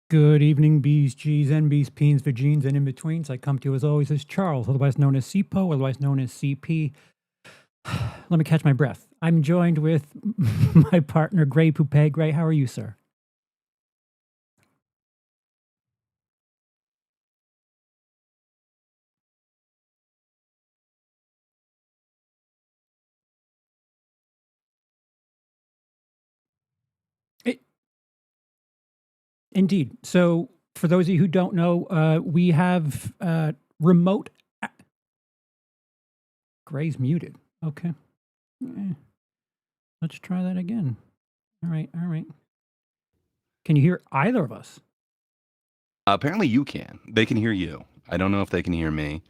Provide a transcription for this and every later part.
Good evening, B's, G's, NB's, Peens, Vagines, and in-betweens. I come to you as always as Charles, otherwise known as CPO, otherwise known as CP. Let me catch my breath. I'm joined with my partner, Gray Poupée. Gray, how are you, sir? It, indeed. So, for those of you who don't know, we have remote. Gray's muted. Okay. Eh, let's try that again. All right. All right. Can you hear either of us? Apparently you can. They can hear you. I don't know if they can hear me,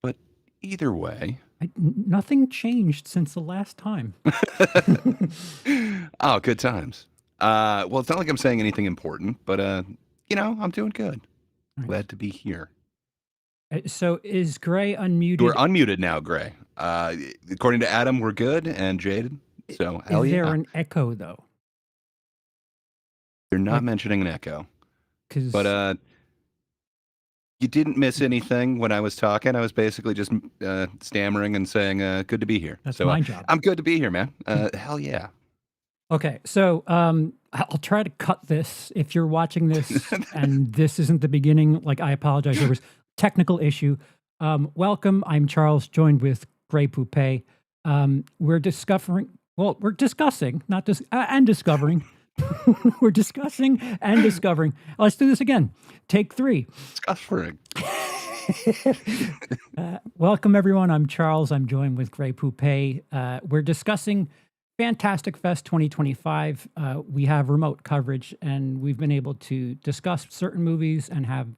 but either way. Nothing changed since the last time. Oh, good times. Well, it's not like I'm saying anything important, but I'm doing good. All right. Glad to be here. So is Gray unmuted? We're unmuted now, Gray. According to Adam, we're good, and Jade. So hell Is yeah. there an echo though? They're not Like, mentioning an echo, because but you didn't miss anything when I was talking. I was basically just stammering and saying, "Good to be here." that's So my job. I'm good to be here, man. Hell yeah. Okay, so I'll try to cut this if you're watching this and this isn't the beginning. Like, I apologize. There was technical issue. Welcome. I'm Charles, joined with Gray Poupée. We're discovering. Well, we're discussing, not just and discovering. We're discussing and discovering. Let's do this again. Take 3. Discovering. Welcome, everyone. I'm Charles. I'm joined with Gray Poupée. We're discussing Fantastic Fest 2025. We have remote coverage, and we've been able to discuss certain movies and have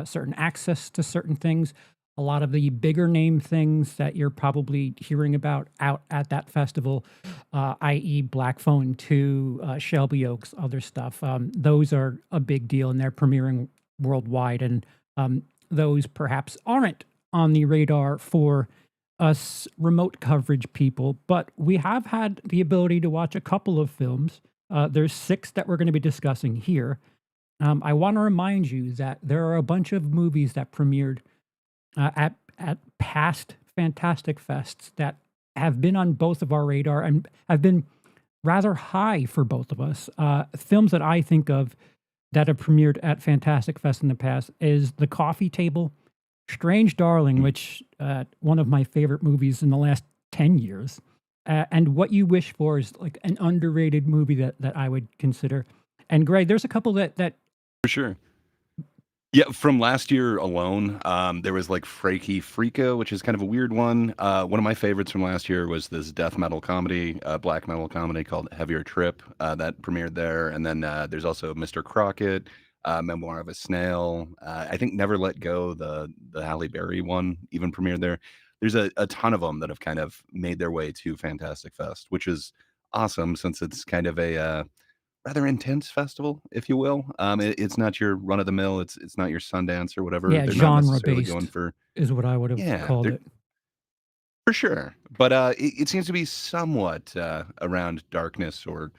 certain access to certain things. A lot of the bigger name things that you're probably hearing about out at that festival, i.e., Black Phone 2, Shelby Oaks, other stuff. Those are a big deal, and they're premiering worldwide. And those perhaps aren't on the radar for us remote coverage people, but we have had the ability to watch a couple of films. There's 6 that we're going to be discussing here. I want to remind you that there are a bunch of movies that premiered at past Fantastic Fests that have been on both of our radar and have been rather high for both of us. Films that I think of that have premiered at Fantastic Fest in the past is The Coffee Table, Strange Darling, which one of my favorite movies in the last 10 years, and What You Wish For is like an underrated movie that I would consider. And Gray, there's a couple that For sure. Yeah, from last year alone, there was like Freaky Freaka, which is kind of a weird one. One of my favorites from last year was this death metal comedy, black metal comedy called Heavier Trip, that premiered there. And then there's also Mr. Crockett, Memoir of a Snail. I think Never Let Go, the Halle Berry one, even premiered there. There's a ton of them that have kind of made their way to Fantastic Fest, which is awesome since it's kind of a rather intense festival, if you will. It's not your run of the mill. It's not your Sundance or whatever. yeah, They're not necessarily genre-based going for is what I would have called they're it. for sure. But it seems to be somewhat around darkness or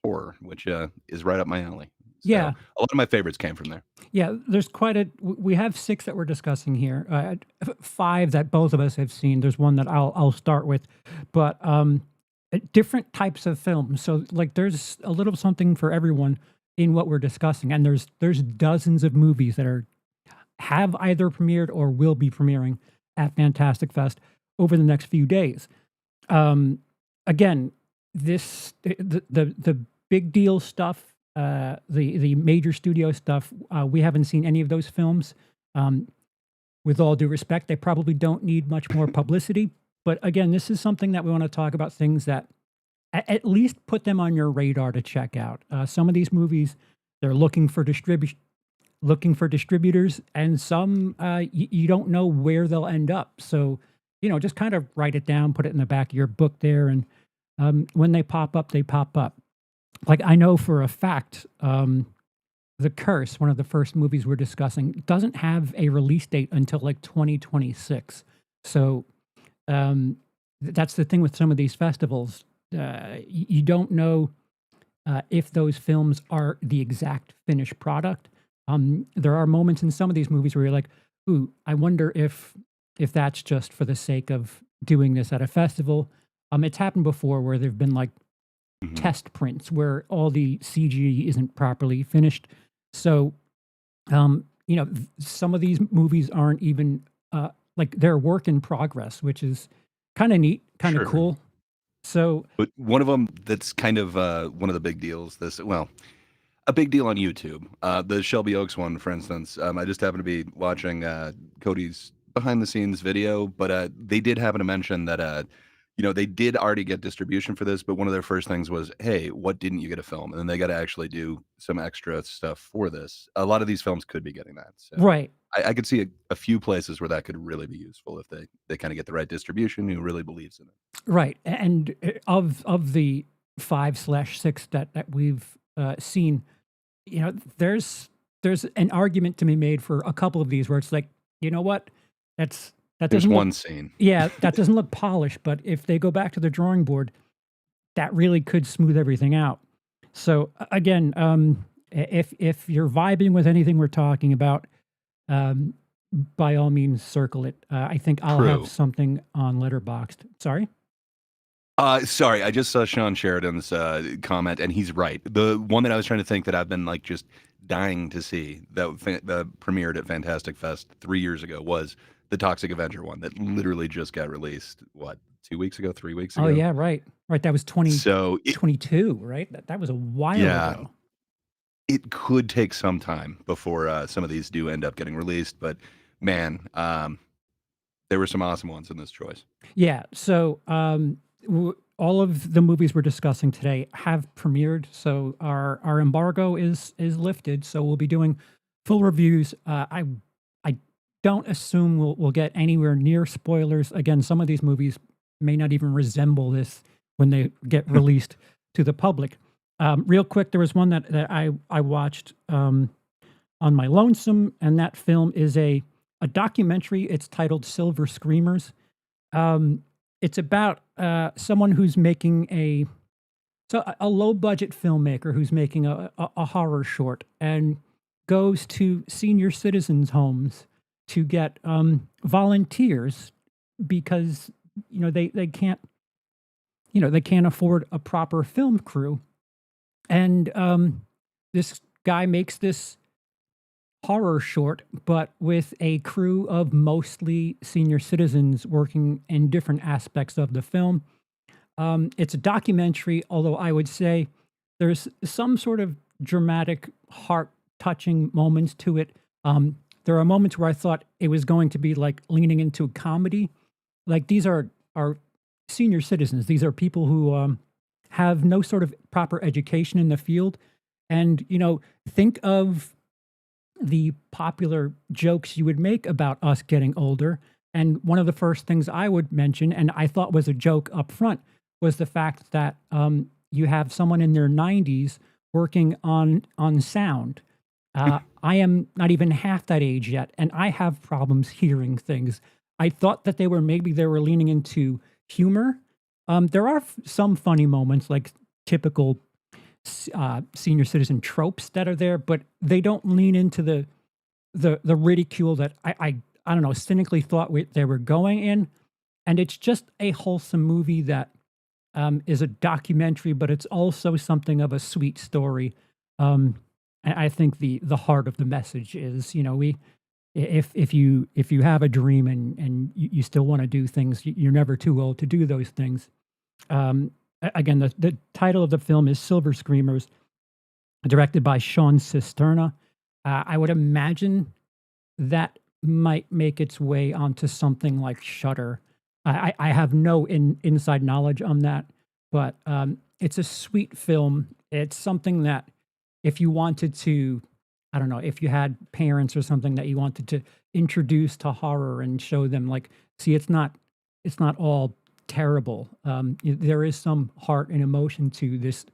horror, which is right up my alley. So Yeah, a lot of my favorites came from there. yeah, there's quite a we have 6 that we're discussing here. 5 that both of us have seen. There's one that I'll start with, but different types of films. So like there's a little something for everyone in what we're discussing, and there's dozens of movies that have either premiered or will be premiering at Fantastic Fest over the next few days. Again, the big deal stuff, the major studio stuff, we haven't seen any of those films. With all due respect, they probably don't need much more publicity. But again, this is something that we want to talk about, things that at least put them on your radar to check out. Some of these movies, they're looking for distributors, and some you don't know where they'll end up. So, just kind of write it down, put it in the back of your book there, and when they pop up, they pop up. Like I know for a fact, The Curse, one of the first movies we're discussing, doesn't have a release date until like 2026. So that's the thing with some of these festivals. You don't know if those films are the exact finished product. There are moments in some of these movies where you're like, "Ooh, I wonder if that's just for the sake of doing this at a festival." It's happened before where there've been like Mhm. test prints where all the CG isn't properly finished. So, some of these movies aren't even like they're work in progress, which is kind of neat, kind of Sure. cool. So, But one of them that's kind of, one of the big deals a big deal on YouTube. The Shelby Oaks one, for instance, I just happened to be watching, Cody's behind the scenes video, but, they did happen to mention that, they did already get distribution for this, but one of their first things was, "Hey, what didn't you get to film?" And then they gotta actually do some extra stuff for this. A lot of these films could be getting that, so right, I could see a few places where that could really be useful if they kinda get the right distribution who really believes in it. right, and of the 5/6 that we've seen, there's an argument to be made for a couple of these where it's like, you know what, that There's doesn't look, one scene. yeah, that doesn't look polished, but if they go back to the drawing board, that really could smooth everything out. So again, if you're vibing with anything we're talking about, um, by all means, circle it. I think I'll have True. something on Letterboxd. Sorry. Sorry, I just saw Sean Sheridan's, comment, and he's right. The one that I was trying to think that I've been, like, just dying to see that premiered at Fantastic Fest 3 years ago was the Toxic Avenger one that literally just got released, what, 2 weeks ago, 3 weeks Oh ago? yeah, right, right. That was So, it 2022, right? That was a while yeah, ago. it could take some time before, some of these do end up getting released, but man, there were some awesome ones in this choice. Yeah. So all of the movies we're discussing today have premiered. So our embargo is lifted. So we'll be doing full reviews. I don't assume we'll get anywhere near spoilers. Again, some of these movies may not even resemble this when they get released to the public. Real quick, there was one that I watched on my lonesome, and that film is a documentary. It's titled Silver Screamers. It's about someone who's making a low budget filmmaker who's making a horror short and goes to senior citizens' homes to get volunteers because they can't they can't afford a proper film crew, and this guy makes this horror short, but with a crew of mostly senior citizens working in different aspects of the film. It's a documentary, although I would say there's some sort of dramatic, heart touching moments to it. There are moments where I thought it was going to be like leaning into comedy. Like these are senior citizens. These are people who have no sort of proper education in the field, and think of the popular jokes you would make about us getting older. And one of the first things I would mention, and I thought was a joke up front, was the fact that you have someone in their 90s working on sound. I am not even half that age yet, and I have problems hearing things. I thought that they were leaning into humor. There are some funny moments, like typical senior citizen tropes that are there, but they don't lean into the ridicule that I don't know, cynically thought they were going in. And it's just a wholesome movie that is a documentary, but it's also something of a sweet story. I think the heart of the message is, we if you have a dream and you still want to do things, you're never too old to do those things. Again, the title of the film is Silver Screamers, directed by Sean Cisterna. I would imagine that might make its way onto something like Shutter. I have no inside knowledge on that, but it's a sweet film. It's something that if you wanted to, I don't know, if you had parents or something that you wanted to introduce to horror and show them, like, see, it's not all terrible. There is some heart and emotion to this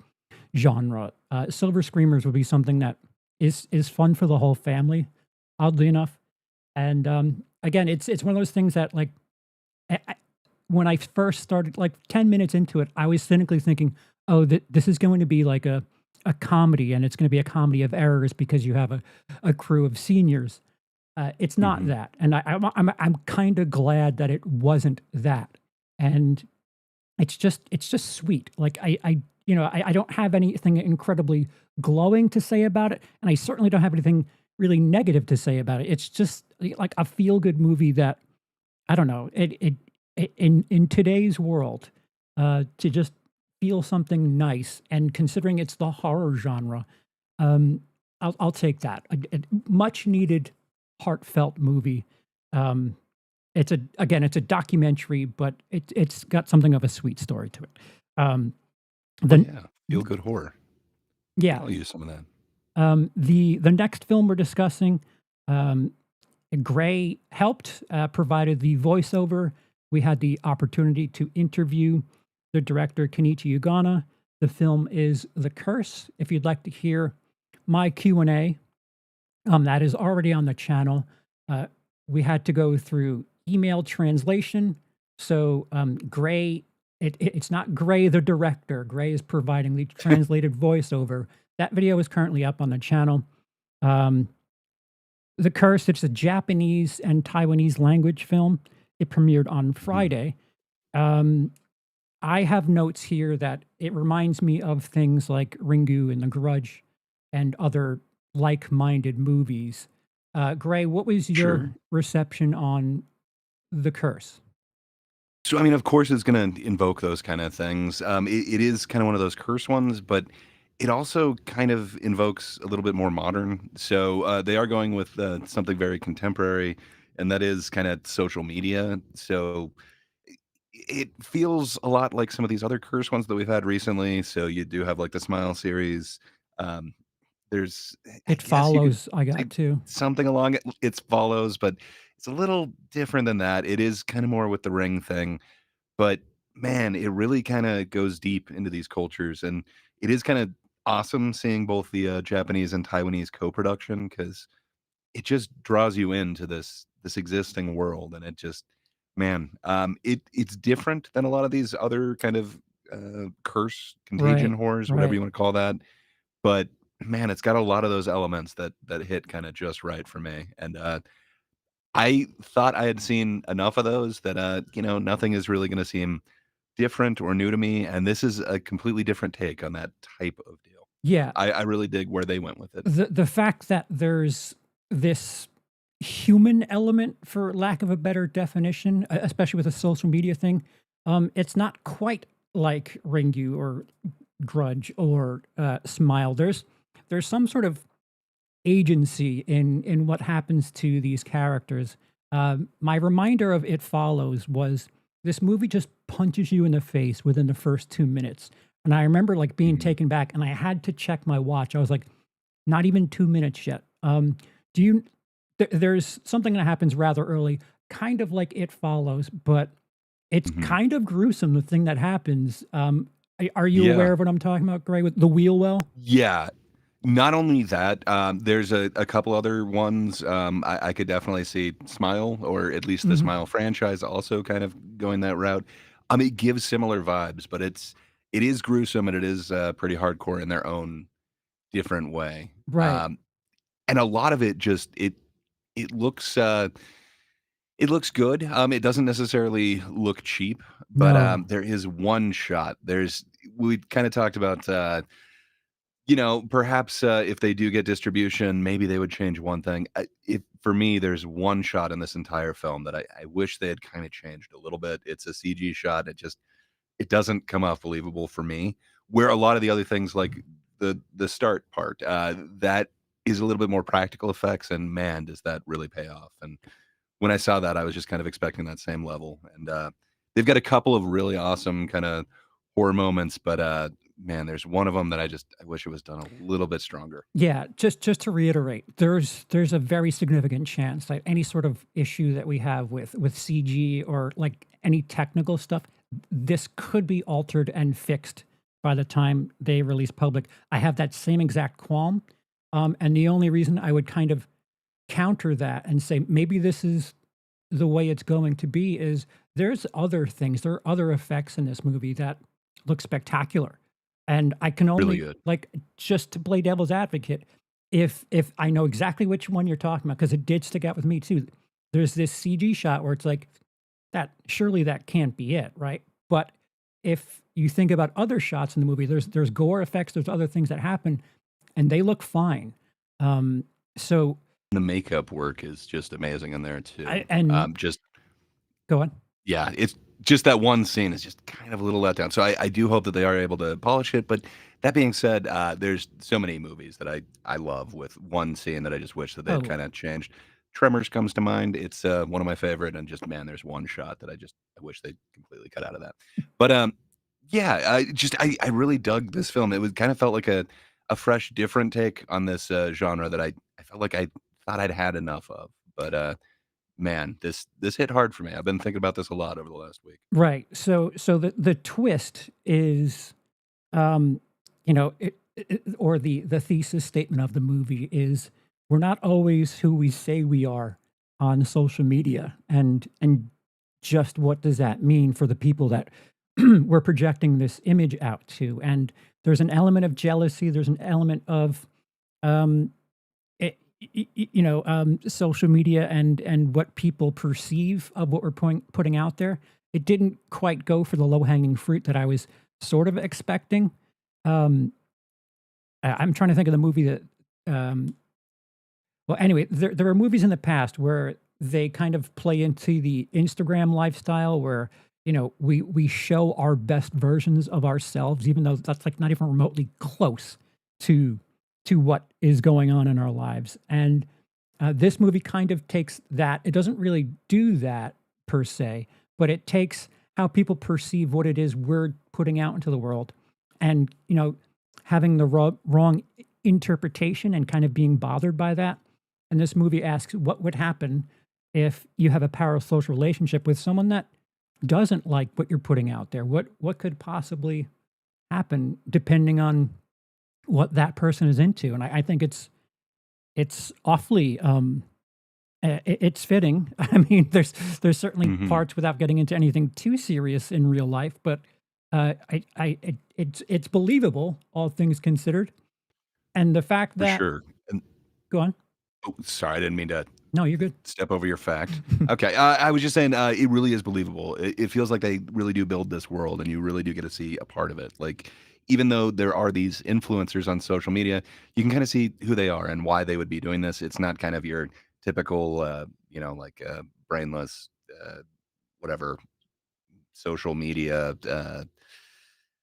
genre. Silver Screamers would be something that is fun for the whole family, oddly enough. And again, it's one of those things that like I, when I first started, like 10 minutes into it, I was cynically thinking, "Oh, this is going to be like a a comedy and it's going to be a comedy of errors because you have a crew of seniors. It's not Hmm. that, and I'm kind of glad that it wasn't that, and it's just sweet. Like I don't have anything incredibly glowing to say about it, and I certainly don't have anything really negative to say about it. It's just like a feel good movie that I don't know. In today's world, to just feel something nice, and considering it's the horror genre, um, I'll take that. A much needed, heartfelt movie. Um, it's a documentary, but it's got something of a sweet story to it. Um, Oh the yeah, feel good horror. yeah, I'll use some of that. the next film we're discussing, um, Gray helped, provided the voiceover. We had the opportunity to interview the director, Kenichi Ugana. The film is The Curse. If you'd like to hear my Q&A, that is already on the channel. Uh, we had to go through email translation. So Gray, it's not Gray the director. Gray is providing the translated voiceover. That video is currently up on the channel. Um, the Curse, it's a Japanese and Taiwanese language film. It premiered on Mhm. Friday. Um, I have notes here that it reminds me of things like Ringu and The Grudge and other like-minded movies. Gray, what was your Sure. reception on The Curse? So, I mean, of course, it's going to invoke those kind of things. It is kind of one of those curse ones, but it also kind of invokes a little bit more modern. So, they are going with something very contemporary, and that is kind of social media. So, it feels a lot like some of these other curse ones that we've had recently. So, you do have like the Smile series. Um, there's, I It guess you could Follows, I say got too. something along it follows, but it's a little different than that. It is kind of more with the ring thing, but man, it really kinda goes deep into these cultures, and it is kinda awesome seeing both the, Japanese and Taiwanese co-production because it just draws you into this existing world, and it just man, it's different than a lot of these other kind of, curse, contagion Right, horrors, whatever right. you wanna call that, but man, it's got a lot of those elements that hit kinda just right for me, and, I thought I had seen enough of those that, nothing is really gonna seem different or new to me, and this is a completely different take on that type of deal. Yeah, I really dig where they went with it. the fact that there's this human element, for lack of a better definition, especially with a social media thing, it's not quite like Ringu or Grudge or Smile. There's some sort of agency in what happens to these characters. My reminder of It Follows was this movie just punches you in the face within the first 2 minutes, and I remember like being Mhm. taken back, and I had to check my watch. I was like, not even 2 minutes yet. Do you? There's something that happens rather early, kind of like It Follows, but it's Mhm. kind of gruesome. The thing that happens. Are you Yeah. aware of what I'm talking about, Gray, with the wheel well? Yeah. Not only that, there's a couple other ones, I could definitely see Smile, or at least the Mhm. Smile franchise also kind of going that route. It gives similar vibes, but it is gruesome, and it is, pretty hardcore in their own different way. Right. And a lot of it just it looks, it looks good. It doesn't necessarily look cheap, but, No. there is one shot. We kinda talked about, perhaps, if they do get distribution, maybe they would change one thing. If for me, there's one shot in this entire film that I wish they had kinda changed a little bit. It's a CG shot. It doesn't come off believable for me, where a lot of the other things, like the start part, that is a little bit more practical effects, and man, does that really pay off. And when I saw that, I was just kind of expecting that same level, and, they've got a couple of really awesome kinda horror moments, but, man, there's one of them that I wish it was done a little bit stronger. Yeah, just to reiterate, there's a very significant chance that any sort of issue that we have with CG or like any technical stuff, this could be altered and fixed by the time they release public. I have that same exact qualm, and the only reason I would kind of counter that and say maybe this is the way it's going to be is there are other effects in this movie that look spectacular. And I can Really only good. like, just to play devil's advocate, if I know exactly which one you're talking about, because it did stick out with me too. There's this CG shot where it's like, that surely that can't be it, right? But if you think about other shots in the movie, there's gore effects, there's other things that happen, and they look fine. Um, so The makeup work is just amazing in there I too. and Just go on. yeah, it's just that one scene is just kind of a little let down. So I do hope that they are able to polish it. But that being said, there's so many movies that I love with one scene that I just wish that they'd Oh, kind of changed. Tremors comes to mind. It's one of my favorite, and just man, there's one shot that I wish they completely cut out of that. But yeah, I really dug this film. It was kind of felt like a fresh, different take on this genre that I felt like I thought I'd had enough of. But man, this hit hard for me. I've been thinking about this a lot over the last week. right. So the twist is, um, or the thesis statement of the movie is, we're not always who we say we are on social media, and just what does that mean for the people that we're projecting this image out to? And there's an element of jealousy. There's an element of, um, social media and what people perceive of what we're putting out there. It didn't quite go for the low hanging fruit that I was sort of expecting. Um, I'm trying to think of the movie that. Well, anyway, there are movies in the past where they kind of play into the Instagram lifestyle, where we show our best versions of ourselves, even though that's like not even remotely close to what is going on in our lives. And this movie kind of takes that. It doesn't really do that per se, but it takes how people perceive what it is we're putting out into the world, and having the wrong interpretation and kind of being bothered by that. And this movie asks, what would happen if you have a parasocial relationship with someone that doesn't like what you're putting out there? What could possibly happen depending on what that person is into? And I think it's awfully it's fitting. I mean, there's certainly Mhm. parts, without getting into anything too serious in real life, but it's believable, all things considered. And the fact For that, sure. And go on. oh, sorry, I didn't mean to No, you're good. step over your fact. Okay, I was just saying, it really is believable. It feels like they really do build this world, and you really do get to see a part of it. Like, even though there are these influencers on social media, you can kind of see who they are and why they would be doing this. It's not kind of your typical, like brainless, whatever social media.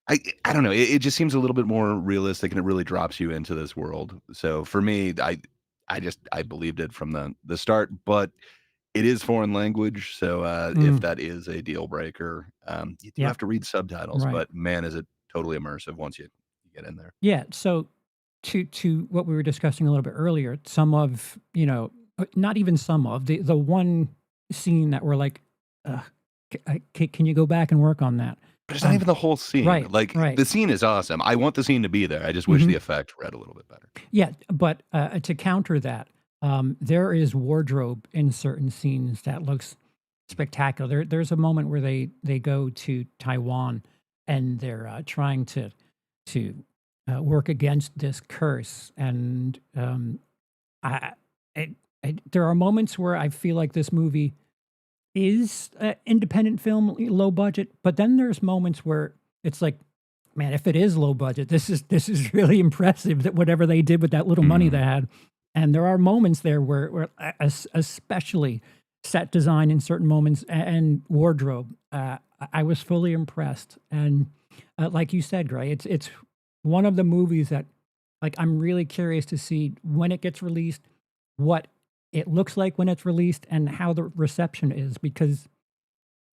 I don't know. It just seems a little bit more realistic, and it really drops you into this world. So for me, I believed it from the start, but it is foreign language, so, if Mm, that is a deal breaker, you do yep, have to read subtitles, right. but man, is it totally immersive once you get in there. Yeah, so to what we were discussing a little bit earlier, some of, not even some of, the one scene that we're like, "Ugh, can you go back and work on that?" But it's not Um, even the whole scene. right, Like, right. the scene is awesome. I want the scene to be there. I just wish Mhm. the effect read a little bit better. Yeah, but, to counter that, there is wardrobe in certain scenes that looks spectacular. There's a moment where they go to Taiwan, and they're, trying to work against this curse, and, I there are moments where I feel like this movie is a independent film, low budget, but then there's moments where it's like, man, if it is low budget, this is really impressive, that whatever they did with that little money they Mhm. had. And there are moments there where especially set design in certain moments, and wardrobe, I was fully impressed. And like you said, Gray, it's one of the movies that, like, I'm really curious to see when it gets released, what it looks like when it's released, and how the reception is, because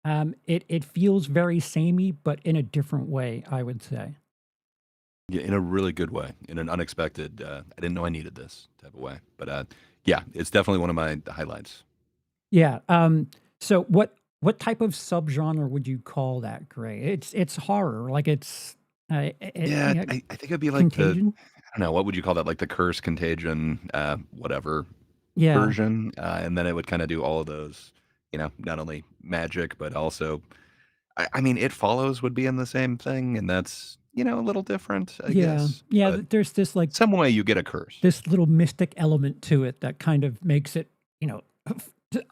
it feels very samey, but in a different way, I would say. Yeah, in a really good way, in an unexpected, I didn't know I needed this type of way, but, yeah, it's definitely one of my highlights. Yeah. So what type of subgenre would you call that, Gray? It's horror, like it's Yeah, yeah, I think it'd be like Contagion. I don't know, what would you call that? Like the Curse, Contagion, whatever Yeah. version, and then it would kinda do all of those, not only magic, but also I mean, It Follows would be in the same thing, and that's a little different, I Yeah. guess. Yeah, But there's this, like, some way you get a curse. this little mystic element to it that kind of makes it, you know,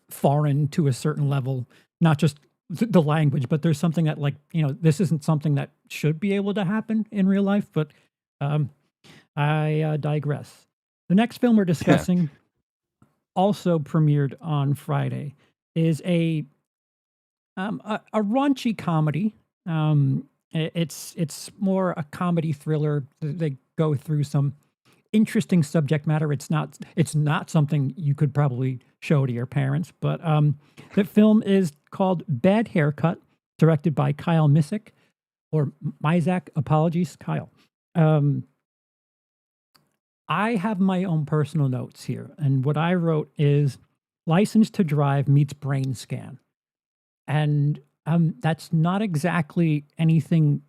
foreign to a certain level, not just the language, but there's something that, like, this isn't something that should be able to happen in real life, but, um, I digress. The next film we're Yeah. discussing, also premiered on Friday, is a raunchy comedy. It's more a comedy thriller. They go through some interesting subject matter. It's not something you could probably show to your parents, but the film is called Bad Haircut, directed by Kyle Misick or Mizak. Apologies, Kyle. Um, I have my own personal notes here, and what I wrote is License to Drive meets Brain Scan. And, that's not exactly anything.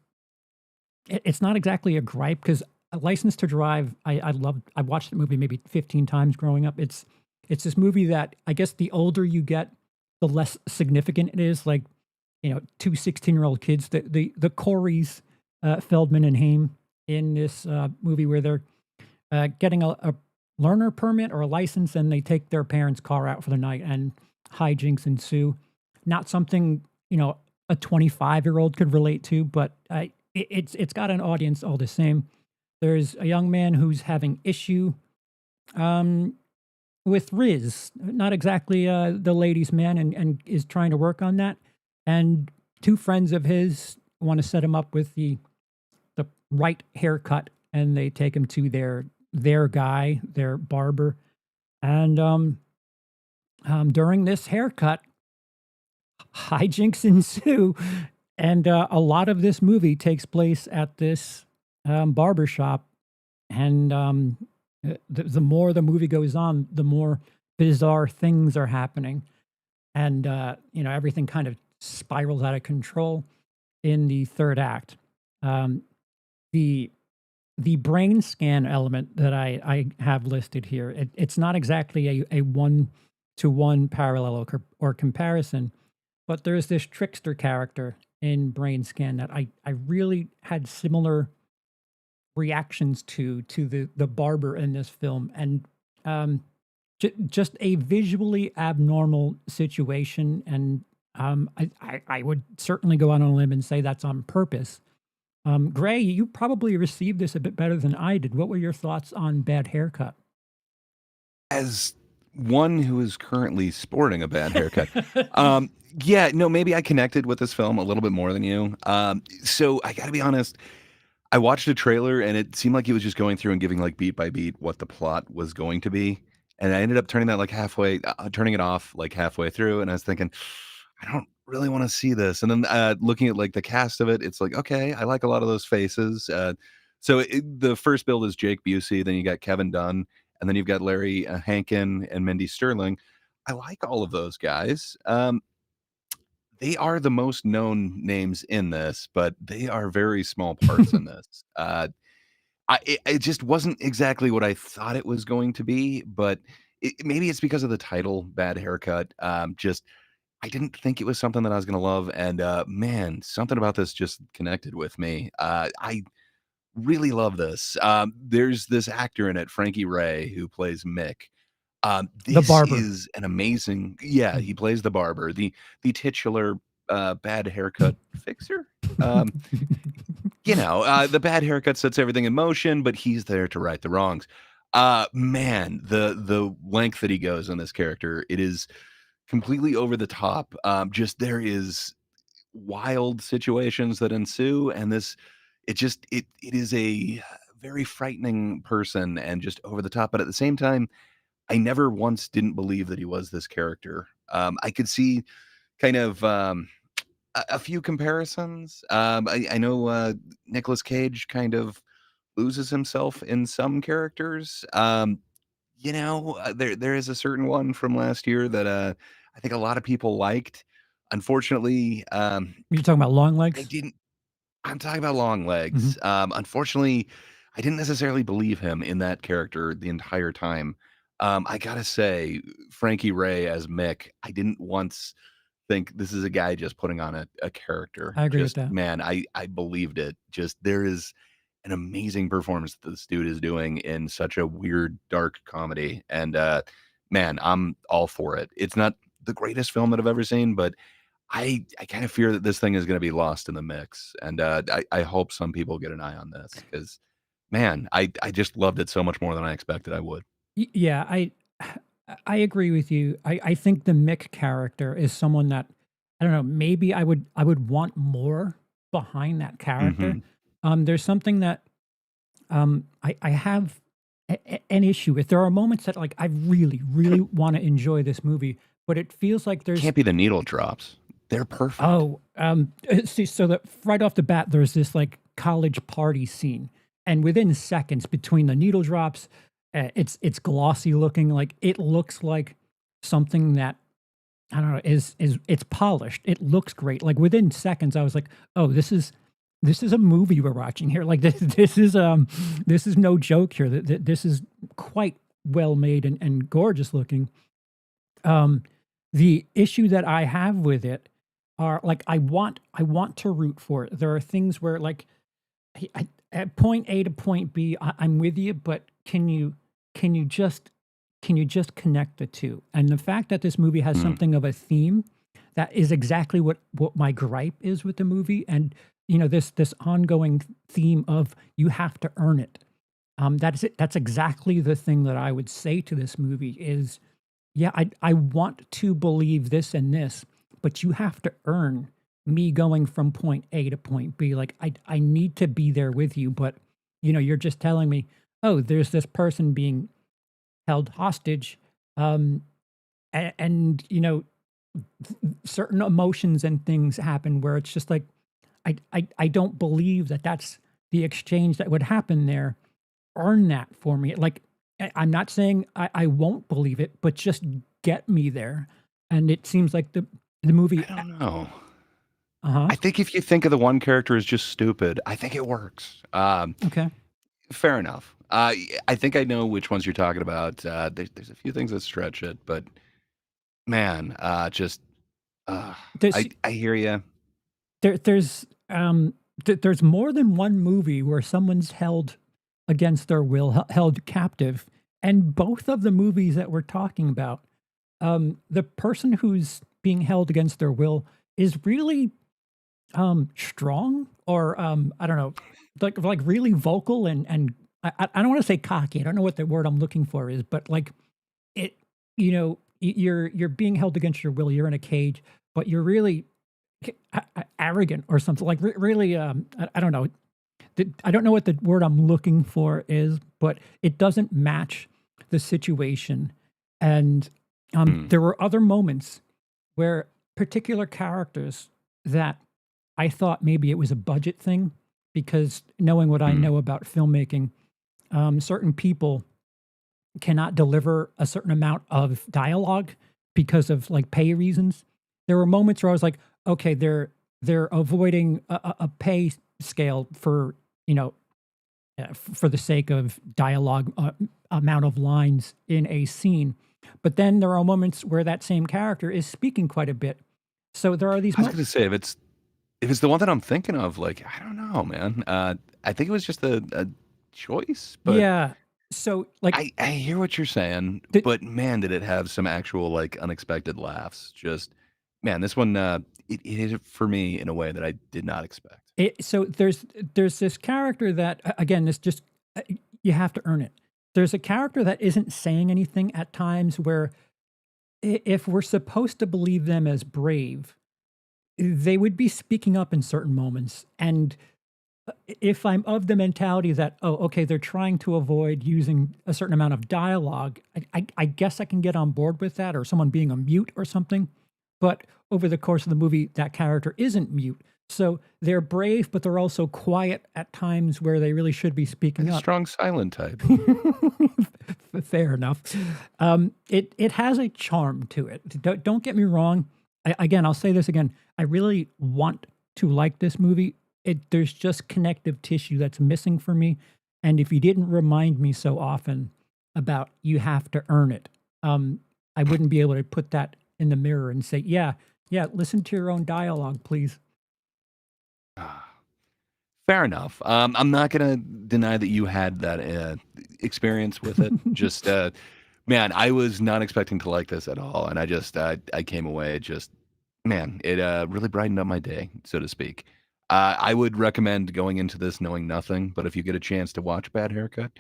It's not exactly a gripe because A License to Drive, I watched the movie maybe 15 times growing up. It's this movie that I guess the older you get, the less significant it is, like, 2 16-year-old kids, the Coreys, Feldman and Haim in this, movie where they're, getting a learner permit or a license, and they take their parents' car out for the night, and hijinks ensue. Not something, a 25-year-old could relate to, but it's got an audience all the same. There's a young man who's having issue um, with Riz, not exactly the ladies' man, and is trying to work on that. And two friends of his want to set him up with the right haircut, and they take him to their guy, their barber. And during this haircut, hijinks ensue, and a lot of this movie takes place at this barber shop. And the more the movie goes on, the more bizarre things are happening, and everything kind of spirals out of control in the third act. Um, the the brain scan element that I have listed here, it's not exactly a one to one parallel or comparison, but there's this trickster character in Brain Scan that I really had similar reactions to the barber in this film, and um, just a visually abnormal situation, and I would certainly go out on a limb and say that's on purpose. Gray, you probably received this a bit better than I did. What were your thoughts on Bad Haircut? As one who is currently sporting a bad haircut, um, yeah, no, maybe I connected with this film a little bit more than you. So I gotta be honest, I watched a trailer and it seemed like he was just going through and giving like beat by beat what the plot was going to be. And I ended up turning that like turning it off like halfway through. And I was thinking, I don't really want to see this. And then looking at like the cast of it, it's like, okay, I like a lot of those faces. The first build is Jake Busey, then you got Kevin Dunn, and then you've got Larry Hankin and Mindy Sterling. I like all of those guys. They are the most known names in this, but they are very small parts in this. It just wasn't exactly what I thought it was going to be, but maybe it's because of the title, Bad Haircut. Just I didn't think it was something that I was gonna love, and man, something about this just connected with me. I really love this. There's this actor in it, Frankie Ray, who plays Mick. The This barber. is an amazing, yeah, he plays the barber, the titular bad haircut fixer. Um, the bad haircut sets everything in motion, but he's there to right the wrongs. Man, the length that he goes on this character, it is completely over the top. Just there is wild situations that ensue, and it is a very frightening person and just over the top. But at the same time, I never once didn't believe that he was this character. I could see kind of a few comparisons. I know Nicolas Cage kind of loses himself in some characters. There is a certain one from last year that I think a lot of people liked. Unfortunately, You're talking about Long I Legs? didn't. I'm talking about Long Mhm. Legs. Unfortunately, I didn't necessarily believe him in that character the entire time. I gotta say, Frankie Ray as Mick, I didn't once think this is a guy just putting on a character. I agree with Just, that. man, I believed it. Just there is an amazing performance that this dude is doing in such a weird, dark comedy, and, man, I'm all for it. It's not the greatest film that I've ever seen, but I kind of fear that this thing is gonna be lost in the mix, and, I hope some people get an eye on this because, man, I just loved it so much more than I expected I would. Yeah, I agree with you. I think the Mick character is someone that I don't know. Maybe I would want more behind that character. Mhm. There's something that I have an issue with. There are moments that like I really really want to enjoy this movie, but it feels like there's Can't be the needle drops. They're perfect. oh see so that right off the bat there's this like college party scene, and within seconds between the needle drops, it's glossy looking like it looks like something that I don't know, is it's polished. It looks great. Like within seconds, I was like, "Oh, this is a movie we're watching here. Like this is no joke here. This is quite well made and gorgeous looking." Um, the issue that I have with it are like I want to root for it. There are things where like at point A to point B, I'm with you, but can you just can you just connect the two? And the fact that this movie has Mm. something of a theme that is exactly what my gripe is with the movie, and this ongoing theme of you have to earn it. That's it. That's exactly the thing that I would say to this movie is, yeah, I want to believe this and this, but you have to earn me going from point A to point B. Like I need to be there with you, but you're just telling me, oh, there's this person being held hostage, um, and certain emotions and things happen where it's just like I don't believe that that's the exchange that would happen there. Earn that for me. Like I'm not saying I won't believe it, but just get me there. And it seems like the movie. I don't know. Uh huh. I think if you think of the one character as just stupid, I think it works. Okay. Fair enough. I think I know which ones you're talking about. There's a few things that stretch it, but man, just uh, There's I hear you. there's more than one movie where someone's held against their will, held captive, and both of the movies that we're talking about, the person who's being held against their will is really strong, or I don't know, like really vocal, and I don't want to say cocky. I don't know what the word I'm looking for is, but like it, you're being held against your will. You're in a cage, but you're really arrogant or something. Like really, I don't know. I don't know what the word I'm looking for is, but it doesn't match the situation. And Mm. there were other moments where particular characters that I thought maybe it was a budget thing, because knowing what I Mm. know about filmmaking, certain people cannot deliver a certain amount of dialogue because of like pay reasons. There were moments where I was like, okay, they're avoiding a pay scale for you know for the sake of dialogue, amount of lines in a scene. But then there are moments where that same character is speaking quite a bit. So there are these I was gonna say if it's the one that I'm thinking of, like I don't know, man. I think it was just a choice, but yeah. So like I hear what you're saying, the, but man, did it have some actual like unexpected laughs. Just man, this one it hit it for me in a way that I did not expect. so there's this character that again, this just uh, you have to earn it. There's a character that isn't saying anything at times where if we're supposed to believe them as brave, they would be speaking up in certain moments. And if I'm of the mentality that, oh, okay, they're trying to avoid using a certain amount of dialogue, I guess I can get on board with that, or someone being a mute or something. But over the course of the movie, that character isn't mute. So they're brave, but they're also quiet at times where they really should be Like speaking a up. strong silent type. Fair enough. It has a charm to it. Don't get me wrong. Again, I'll say this again. I really want to like this movie. There's just connective tissue that's missing for me. And if you didn't remind me so often about you have to earn it, I wouldn't be able to put that in the mirror and say, yeah, Yeah, listen to your own dialogue, please. Ah, fair enough. I'm not gonna deny that you had that, experience with it. Just, man, I was not expecting to like this at all, and I came away just man, it, really brightened up my day, so to speak. I would recommend going into this knowing nothing, but if you get a chance to watch Bad Haircut,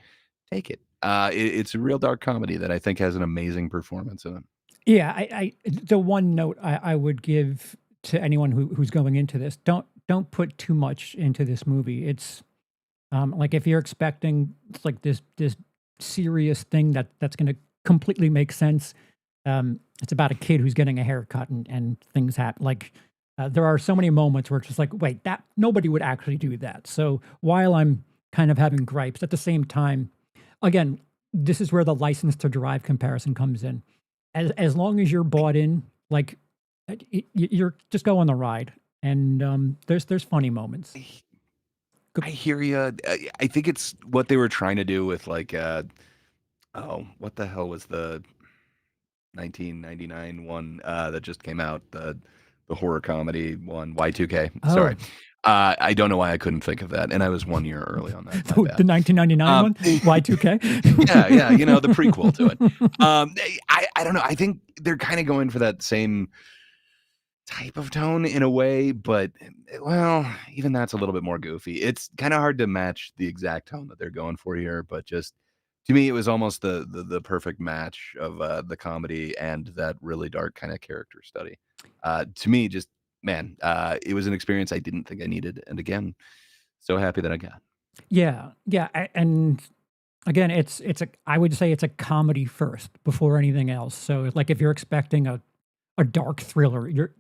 take it. It's a real dark comedy that I think has an amazing performance in it. Yeah, the one note I would give to anyone who's going into this, don't put too much into this movie. It's, like, if you're expecting, it's like this serious thing that's gonna completely make sense, it's about a kid who's getting a haircut and things happen. Like, there are so many moments where it's just like, "Wait, that nobody would actually do that." So, while I'm kind of having gripes, at the same time, again, this is where the license to drive comparison comes in. As long as you're bought in, like, you're just go on the ride, and, there's funny moments. I Go I hear you. I think it's what they were trying to do with, like, oh, what the hell was the 1999 one, that just came out, the horror comedy one, Y2K, sorry. Oh, I don't know why I couldn't think of that, and I was 1 year early on that, my the bad. 1999 one? Y2K? Yeah, yeah, the prequel to it. I don't know, I think they're kinda going for that same type of tone in a way, but, well, even that's a little bit more goofy. It's kinda hard to match the exact tone that they're going for here, but just to me, it was almost the perfect match of, the comedy and that really dark kinda character study. To me, just man, it was an experience I didn't think I needed, and again, so happy that I got. Yeah, yeah, and again, it's a I would say it's a comedy first before anything else. So, like, if you're expecting a dark thriller, you're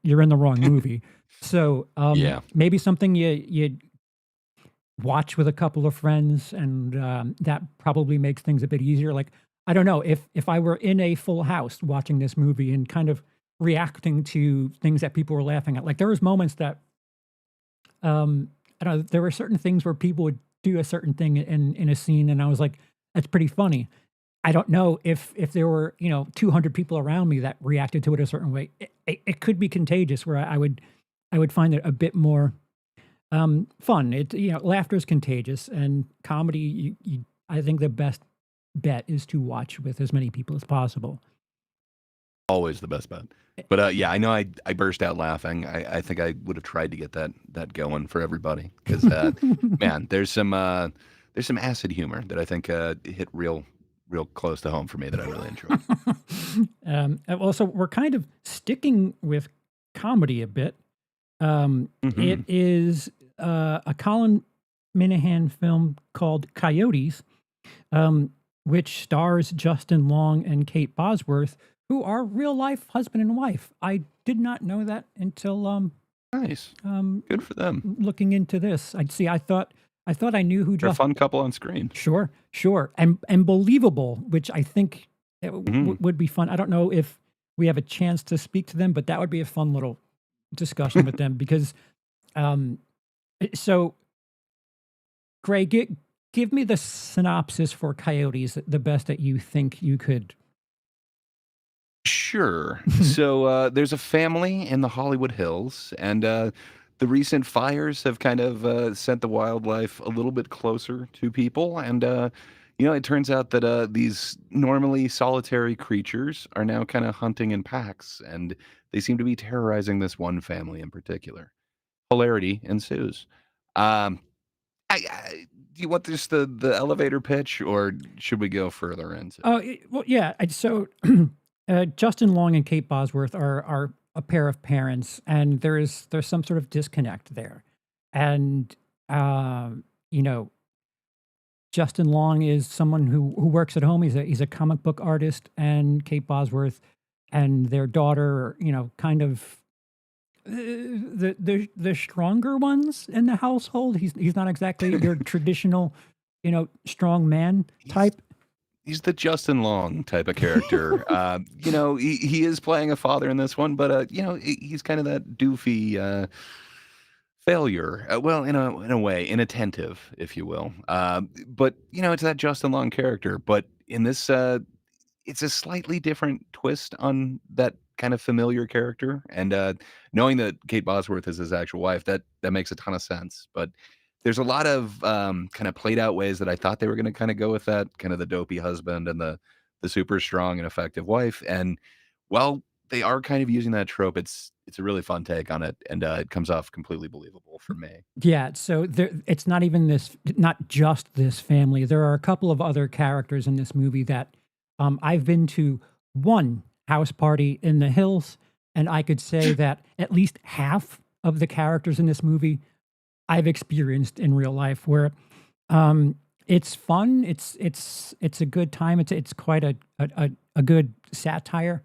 in the wrong movie. So, Yeah. maybe something you watch with a couple of friends, and, that probably makes things a bit easier. Like, I don't know, if I were in a full house watching this movie and kind of reacting to things that people were laughing at, like, there was moments that, I don't know, there were certain things where people would do a certain thing in a scene, and I was like, "That's pretty funny." I don't know if there were, 200 people around me that reacted to it a certain way. It could be contagious where I would find it a bit more, fun. Laughter is contagious, and comedy, I think the best bet is to watch with as many people as possible. Always the best bet. But, yeah, I know I burst out laughing. I think I would have tried to get that going for everybody 'cause, man, there's some acid humor that I think, hit real close to home for me that I really enjoyed. Also, we're kind of sticking with comedy a bit. It Mhm. is, a Colin Minihan film called Coyotes, um, which stars Justin Long and Kate Bosworth, who are real life husband and wife. I did not know that until, Nice. um, Good for them. looking into this. I thought I knew who They're a just. fun couple on screen. Sure, sure, and believable, which I think it Mhm. would be fun. I don't know if we have a chance to speak to them, but that would be a fun little discussion with them because, um, so Gray, give me the synopsis for Coyotes, the best that you think you could. Sure. So, there's a family in the Hollywood Hills, and, the recent fires have kind of, sent the wildlife a little bit closer to people, and, it turns out that, these normally solitary creatures are now kinda hunting in packs, and they seem to be terrorizing this one family in particular. Hilarity ensues. Um, do you want just the elevator pitch, or should we go further into it? Oh, well, yeah. So, Justin Long and Kate Bosworth are a pair of parents, and there's some sort of disconnect there, and um, you know, Justin Long is someone who works at home. He's a comic book artist, and Kate Bosworth and their daughter, are, kind of, the stronger ones in the household. He's not exactly your traditional, strong man He's type. He's the Justin Long type of character. He is playing a father in this one, but, he's kind of that doofy, failure. Well, in a way, inattentive, if you will. But, it's that Justin Long character. But in this, it's a slightly different twist on that kind of familiar character, and knowing that Kate Bosworth is his actual wife, that makes a ton of sense. But there's a lot of kind of played out ways that I thought they were going to kind of go with that, kind of the dopey husband and the super strong and effective wife. And well, they are kind of using that trope. It's a really fun take on it, and it comes off completely believable for me. Yeah, so it's not even this, not just this family. There are a couple of other characters in this movie that I've been to one house party in the hills, and I could say that at least half of the characters in this movie I've experienced in real life. Where it's fun, it's a good time. It's quite a good satire.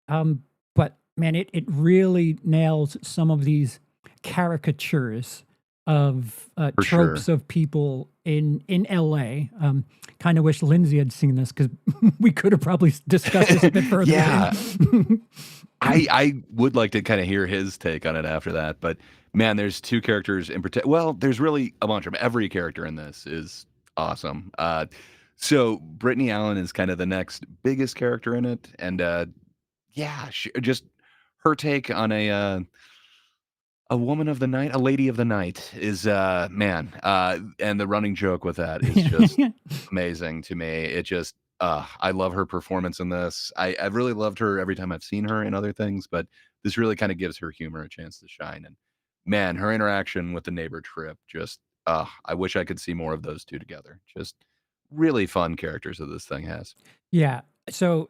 But man, it really nails some of these caricatures of For tropes sure. of people in LA. Kind of wish Lindsay had seen this because we could have probably discussed this a bit further Yeah. in. I would like to kind of hear his take on it after that, but man, there's two characters in particular. Well, there's really a bunch of them. Every character in this is awesome. So Brittany Allen is kind of the next biggest character in it, and yeah, just her take on a woman of the night, a lady of the night is man, and the running joke with that is just amazing to me. It just I love her performance in this. I've really loved her every time I've seen her in other things, but this really kind of gives her humor a chance to shine. And man, her interaction with the neighbor Trip, just I wish I could see more of those two together. Just really fun characters that this thing has. Yeah. So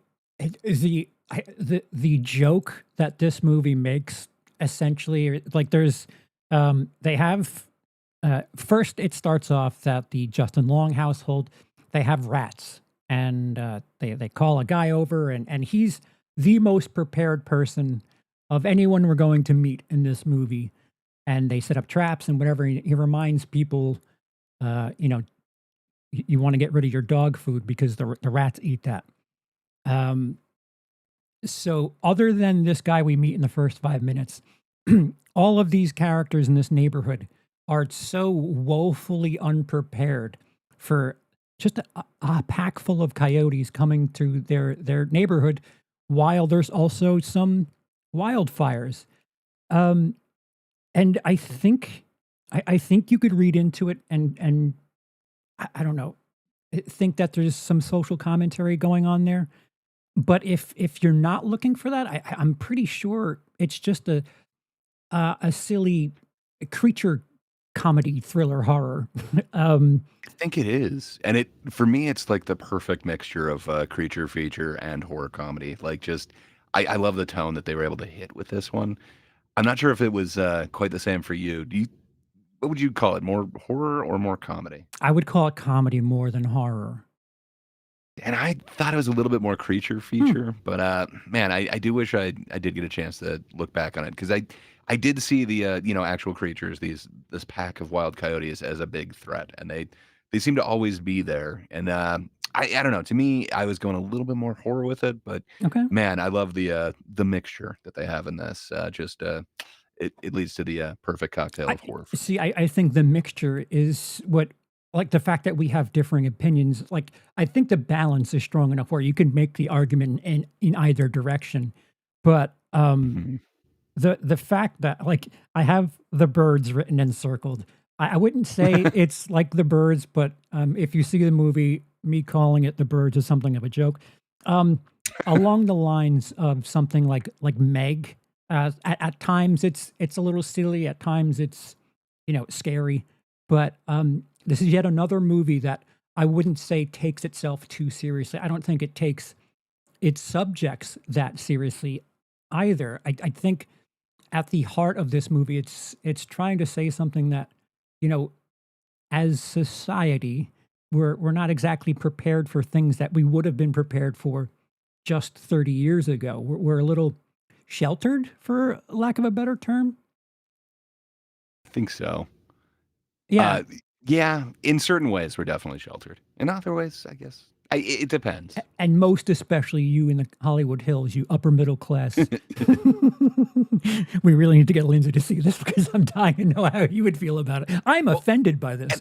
the joke that this movie makes essentially, like there's they have first it starts off that the Justin Long household, they have rats, and they call a guy over, and he's the most prepared person of anyone we're going to meet in this movie, and they set up traps and whatever. He reminds people, you know, you want to get rid of your dog food because the rats eat that. Um, so other than this guy we meet in the first 5 minutes, all of these characters in this neighborhood are so woefully unprepared for just a pack full of coyotes coming to their neighborhood, while there's also some wildfires. Um, and I think you could read into it and I don't know, think that there's some social commentary going on there. But if you're not looking for that, I'm pretty sure it's just a silly creature comedy thriller horror. um, I think it is, and it for me, it's like the perfect mixture of creature feature and horror comedy. Like, just I love the tone that they were able to hit with this one. I'm not sure if it was quite the same for you. Do you what would you call it? More horror or more comedy? I would call it comedy more than horror. And I thought it was a little bit more creature Hmm. feature, but man, I do wish I did get a chance to look back on it because I did see the actual creatures, this pack of wild coyotes as a big threat, and they seem to always be there. And I don't know. To me, I was going a little bit more horror with it, but Okay. man, I love the mixture that they have in this. It leads to the perfect cocktail I of horror for me. see. I think the mixture is what, like the fact that we have differing opinions. Like I think the balance is strong enough where you can make the argument in either direction. But Mhm. the fact that like I have the birds written and circled. I wouldn't say it's like the birds, but if you see the movie, me calling it the birds is something of a joke. Um, Along the lines of something like Meg. At times it's a little silly. At times it's scary. But this is yet another movie that I wouldn't say takes itself too seriously. I don't think it takes its subjects that seriously either. I think at the heart of this movie, it's trying to say something that, you know, as society, we're not exactly prepared for things that we would have been prepared for just 30 years ago. We're a little sheltered, for lack of a better term. I think so. Yeah, Uh, yeah, in certain ways, we're definitely sheltered. In other ways, I guess it depends. and most especially you in the Hollywood Hills, you upper middle class. We really need to get Lindsay to see this because I'm dying to know how you would feel about it. I'm Well, offended by this.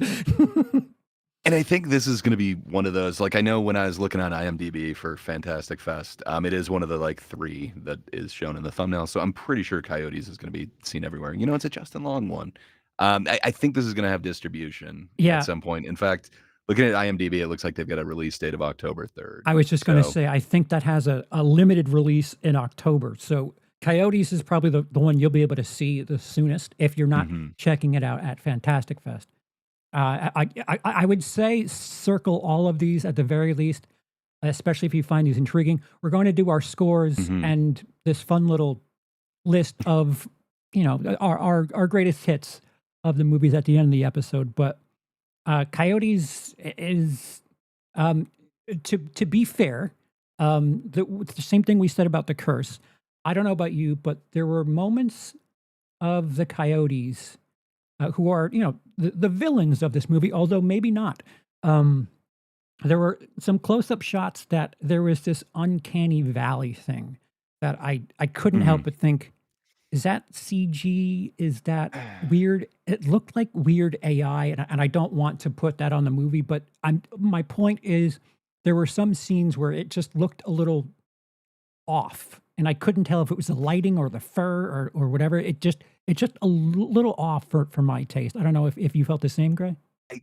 and And I think this is gonna be one of those like, I know when I was looking on IMDb for Fantastic Fest, it is one of the, like, 3 that is shown in the thumbnail, so I'm pretty sure Coyotes is gonna be seen everywhere. You know, it's a Justin Long one. I think this is gonna have distribution at Yeah, some point. In fact, looking at IMDb, it looks like they've got a release date of October 3rd. I was just going to So say, I think that has a limited release in October. So Coyotes is probably the one you'll be able to see the soonest if you're not mhm, checking it out at Fantastic Fest. I would say circle all of these at the very least, especially if you find these intriguing. We're going to do our scores mhm. and this fun little list of, our greatest hits of the movies at the end of the episode. But Coyotes is, um, to be fair, the same thing we said about The Curse. I don't know about you, but there were moments of the Coyotes, who are, the villains of this movie, although maybe not. Um, there were some close-up shots that there was this uncanny valley thing that I couldn't help Mhm. but think, is that CG? Is that weird? It looked like weird AI, and I don't want to put that on the movie, but my point is there were some scenes where it just looked a little off, and I couldn't tell if it was the lighting or the fur or whatever. It's just a little off for my taste. I don't know if you felt the same, Gray? I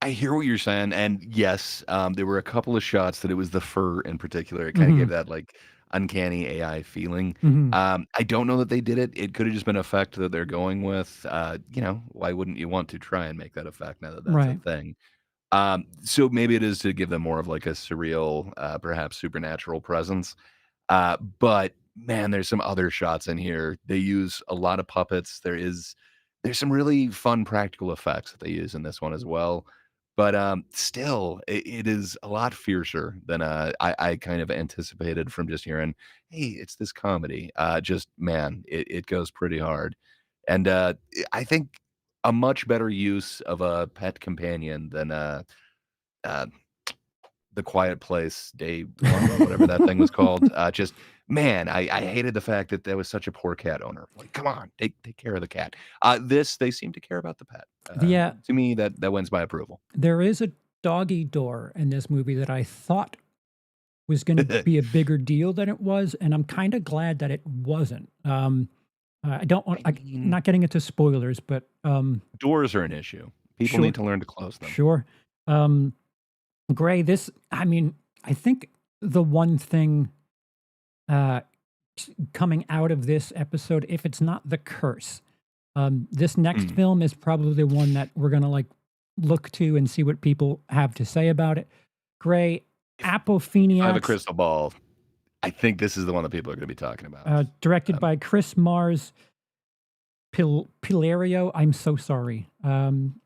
I hear what you're saying, and yes, there were a couple of shots that it was the fur in particular. It kinda gave Mhm, that, like, uncanny AI feeling. mhm, I don't know that they did it. It coulda just been effect that they're going with. Why wouldn't you want to try and make that effect now that that's a right. thing? So maybe it is to give them more of, like, a surreal, perhaps supernatural presence. But man, there's some other shots in here. They use a lot of puppets. There's some really fun practical effects that they use in this one as well. But still, it is a lot fiercer than I kind of anticipated from just hearing, hey, it's this comedy. Just man, it goes pretty hard. And I think a much better use of a pet companion than uh, the Quiet Place, Day 1, whatever that thing was called, just man, I hated the fact that there was such a poor cat owner. Like, "Come on, take care of the cat." They seem to care about the pet. Yeah, To me, that wins my approval. there is a doggy door in this movie that I thought was gonna be a bigger deal than it was, and I'm kinda glad that it wasn't. I don't want I I mean, not getting into spoilers, but, doors are an issue. People sure, need to learn to close them. sure. Um, Gray, I mean, I think the one thing, uh, coming out of this episode, if it's not The Curse, this next Mm. film is probably the one that we're gonna, like, look to and see what people have to say about it. Gray, If I have a Appofeniacs, crystal ball, I think this is the one that people are gonna be talking about. directed Um, by Chris Mars, Pilario, I'm so sorry. Piliero.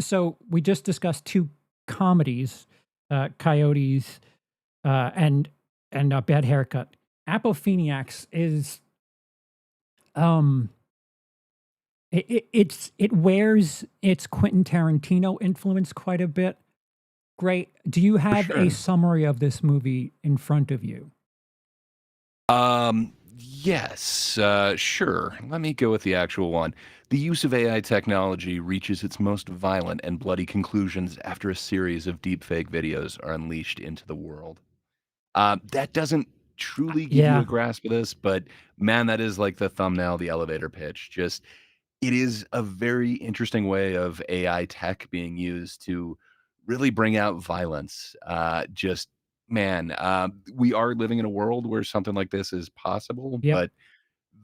So we just discussed 2 comedies, Coyotes, and Bad Haircut. Appofeniacs is, um, it wears its Quentin Tarantino influence quite a bit. Great. Do you for have a sure. summary of this movie in front of you? Yes, sure. Let me go with the actual one. The use of AI technology reaches its most violent and bloody conclusions after a series of deepfake videos are unleashed into the world. That doesn't truly give you a Yeah. grasp of this, but man, that is like the thumbnail, the elevator pitch. Just it is a very interesting way of AI tech being used to really bring out violence. Just man, we are living in a world where something like this is possible, Yep. but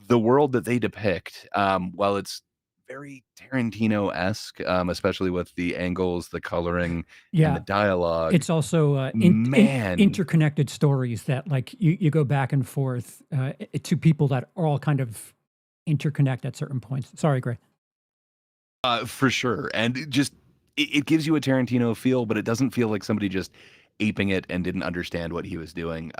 the world that they depict, while it's very Tarantino-esque, especially with the angles, the coloring, and the Yeah. dialogue, It's also, man, interconnected stories that, like, you go back and forth, to people that are all kind of interconnect at certain points. Sorry, Gray. for sure, and it gives you a Tarantino feel, but it doesn't feel like somebody just aping it and didn't understand what he was doing.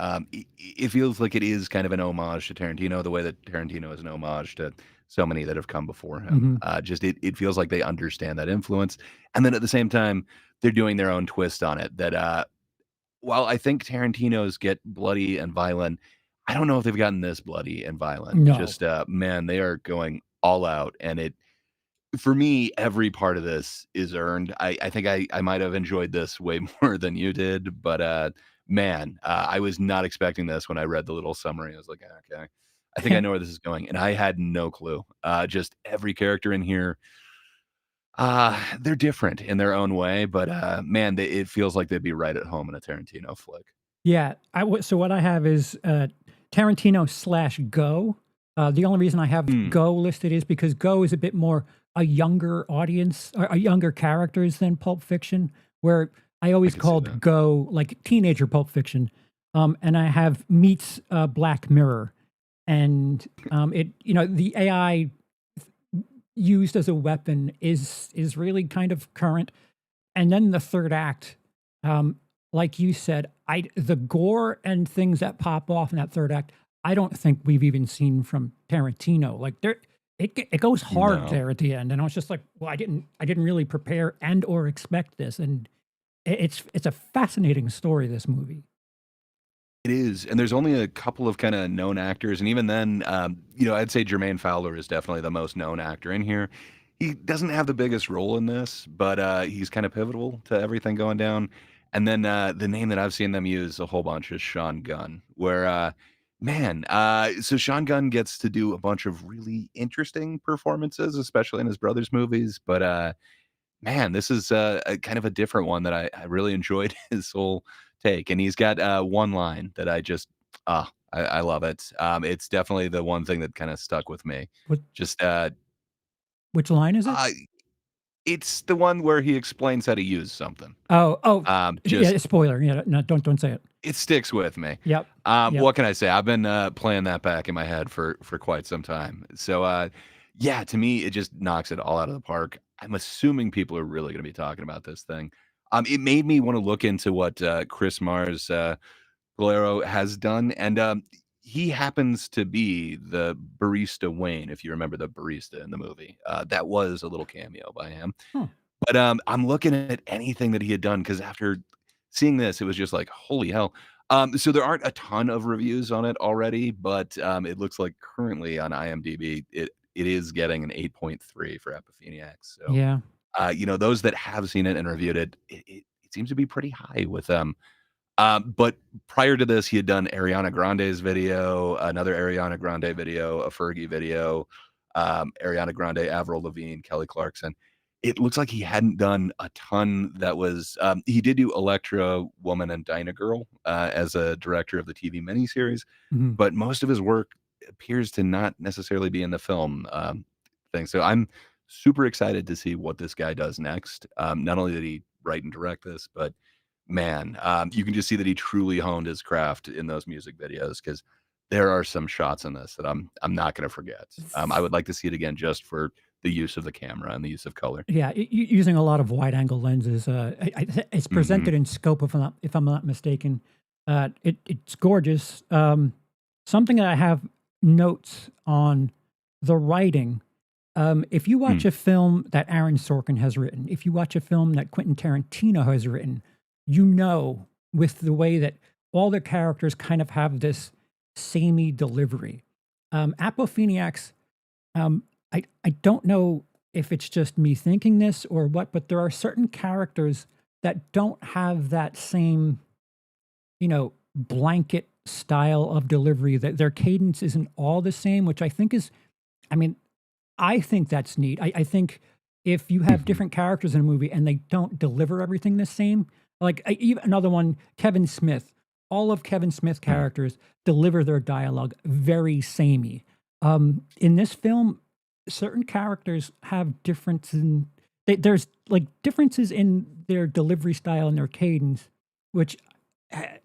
It feels like it is kind of an homage to Tarantino, the way that Tarantino is an homage to so many that have come before him. Mhm. It feels like they understand that influence, and then at the same time, they're doing their own twist on it. That while I think Tarantino's get bloody and violent, I don't know if they've gotten this bloody and violent. No. Just man, they are going all out, and For me, every part of this is earned. I think I might have enjoyed this way more than you did, but, man, I was not expecting this when I read the little summary. I was like, "Okay, I think I know where this is going," and I had no clue. Just every character in here, they're different in their own way, but, man, it feels like they'd be right at home in a Tarantino flick. Yeah, so what I have is, Tarantino slash Go. The only reason I have Hmm, Go listed is because Go is a bit more a younger audience or a younger characters than Pulp Fiction, where I I always can see called that. Go like teenager Pulp Fiction. And I have meets, Black Mirror, and, the AI used as a weapon is really kind of current. And then the 3rd act, um, like you said, the gore and things that pop off in that 3rd act, I don't think we've even seen from Tarantino. Like, it goes hard No. there at the end, and I was just like, "Well, I didn't really prepare and or expect this," and it's a fascinating story, this movie. It is, and there's only a couple of kinda known actors, and even then, I'd say Jermaine Fowler is definitely the most known actor in here. He doesn't have the biggest role in this, but, he's kinda pivotal to everything going down, and then, the name that I've seen them use a whole bunch is Sean Gunn, where, so Sean Gunn gets to do a bunch of really interesting performances, especially in his brother's movies, but, man, this is a kind of a different one that I really enjoyed his whole take, and he's got, one line that I love it. It's definitely the one thing that kinda stuck with me. What Just, which line is it? uh, it's the one where he explains how to use something. Oh, yeah, Just spoiler, yeah, no, don't say it. it sticks with me. Yep, yep. What can I say? I've been, playing that back in my head for quite some time. So, yeah, to me, it just knocks it all out of the park. I'm assuming people are really gonna be talking about this thing. It made me wanna look into what, Chris Mars, Bolero has done, and, he happens to be the barista Wayne, if you remember the barista in the movie. That was a little cameo by him. Huh. But, I'm looking at anything that he had done because after seeing this, it was just like, "Holy hell." So there aren't a ton of reviews on it already, but, it looks like currently on IMDb, it is getting an 8.3 for Appofeniacs. So, Yeah. those that have seen it and reviewed it, it seems to be pretty high with them. But prior to this, he had done Ariana Grande's video, another Ariana Grande video, a Fergie video, Ariana Grande, Avril Lavigne, Kelly Clarkson. It looks like he hadn't done a ton that was he did do Electra Woman and Dyna Girl, as a director of the TV miniseries, Mhm. but most of his work appears to not necessarily be in the film, thing. So I'm super excited to see what this guy does next. Not only did he write and direct this, but man, you can just see that he truly honed his craft in those music videos because there are some shots in this that I'm not gonna forget. I would like to see it again just for the use of the camera and the use of color. Yeah, using a lot of wide angle lenses, it's Mhm. presented in scope if I'm not mistaken. It's gorgeous. Something that I have notes on the writing. If you Mm. watch a film that Aaron Sorkin has written, if you watch a film that Quentin Tarantino has written, with the way that all the characters kind of have this samey delivery. Appofeniacs, I don't know if it's just me thinking this or what, but there are certain characters that don't have that same, blanket style of delivery, that their cadence isn't all the same, which I think is, I mean, I think that's neat. I think if you have Mhm. different characters in a movie and they don't deliver everything the same, like even another one, Kevin Smith. All of Kevin Smith Mm. characters deliver their dialogue very samey. In this film, certain characters have there's like differences in their delivery style and their cadence, which eh,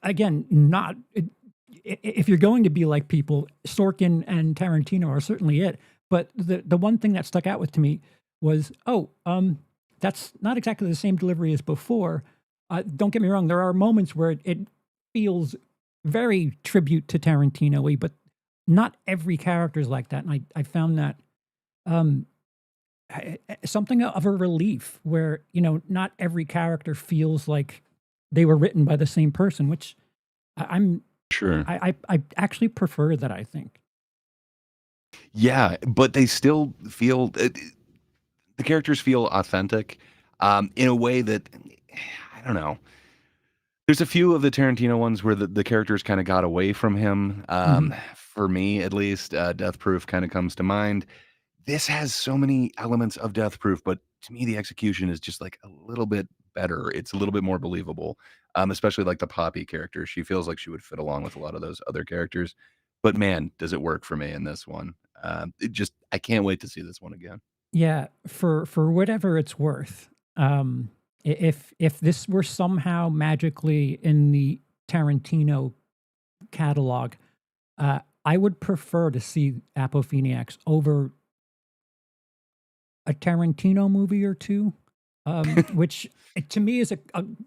again, not if you're going to be like people, Sorkin and Tarantino are certainly it. But the one thing that stuck out with to me was, that's not exactly the same delivery as before. Don't get me wrong, there are moments where it feels very tribute to Tarantino-y, but not every character is like that. And I found that um, something of a relief where, not every character feels like they were written by the same person, which I'm Sure. I actually prefer that, I think. Yeah, but they still feel the characters feel authentic, in a way that I don't know. There's a few of the Tarantino ones where the characters kinda got away from him, Mhm. for me at least, Death Proof kinda comes to mind. This has so many elements of Death Proof, but to me, the execution is just, like, a little bit better. It's a little bit more believable, especially, like, the Poppy character. She feels like she would fit along with a lot of those other characters, but man, does it work for me in this one. It just I can't wait to see this one again. Yeah, for whatever it's worth, if this were somehow magically in the Tarantino catalog, I would prefer to see Appofeniacs over a Tarantino movie or 2, which, to me is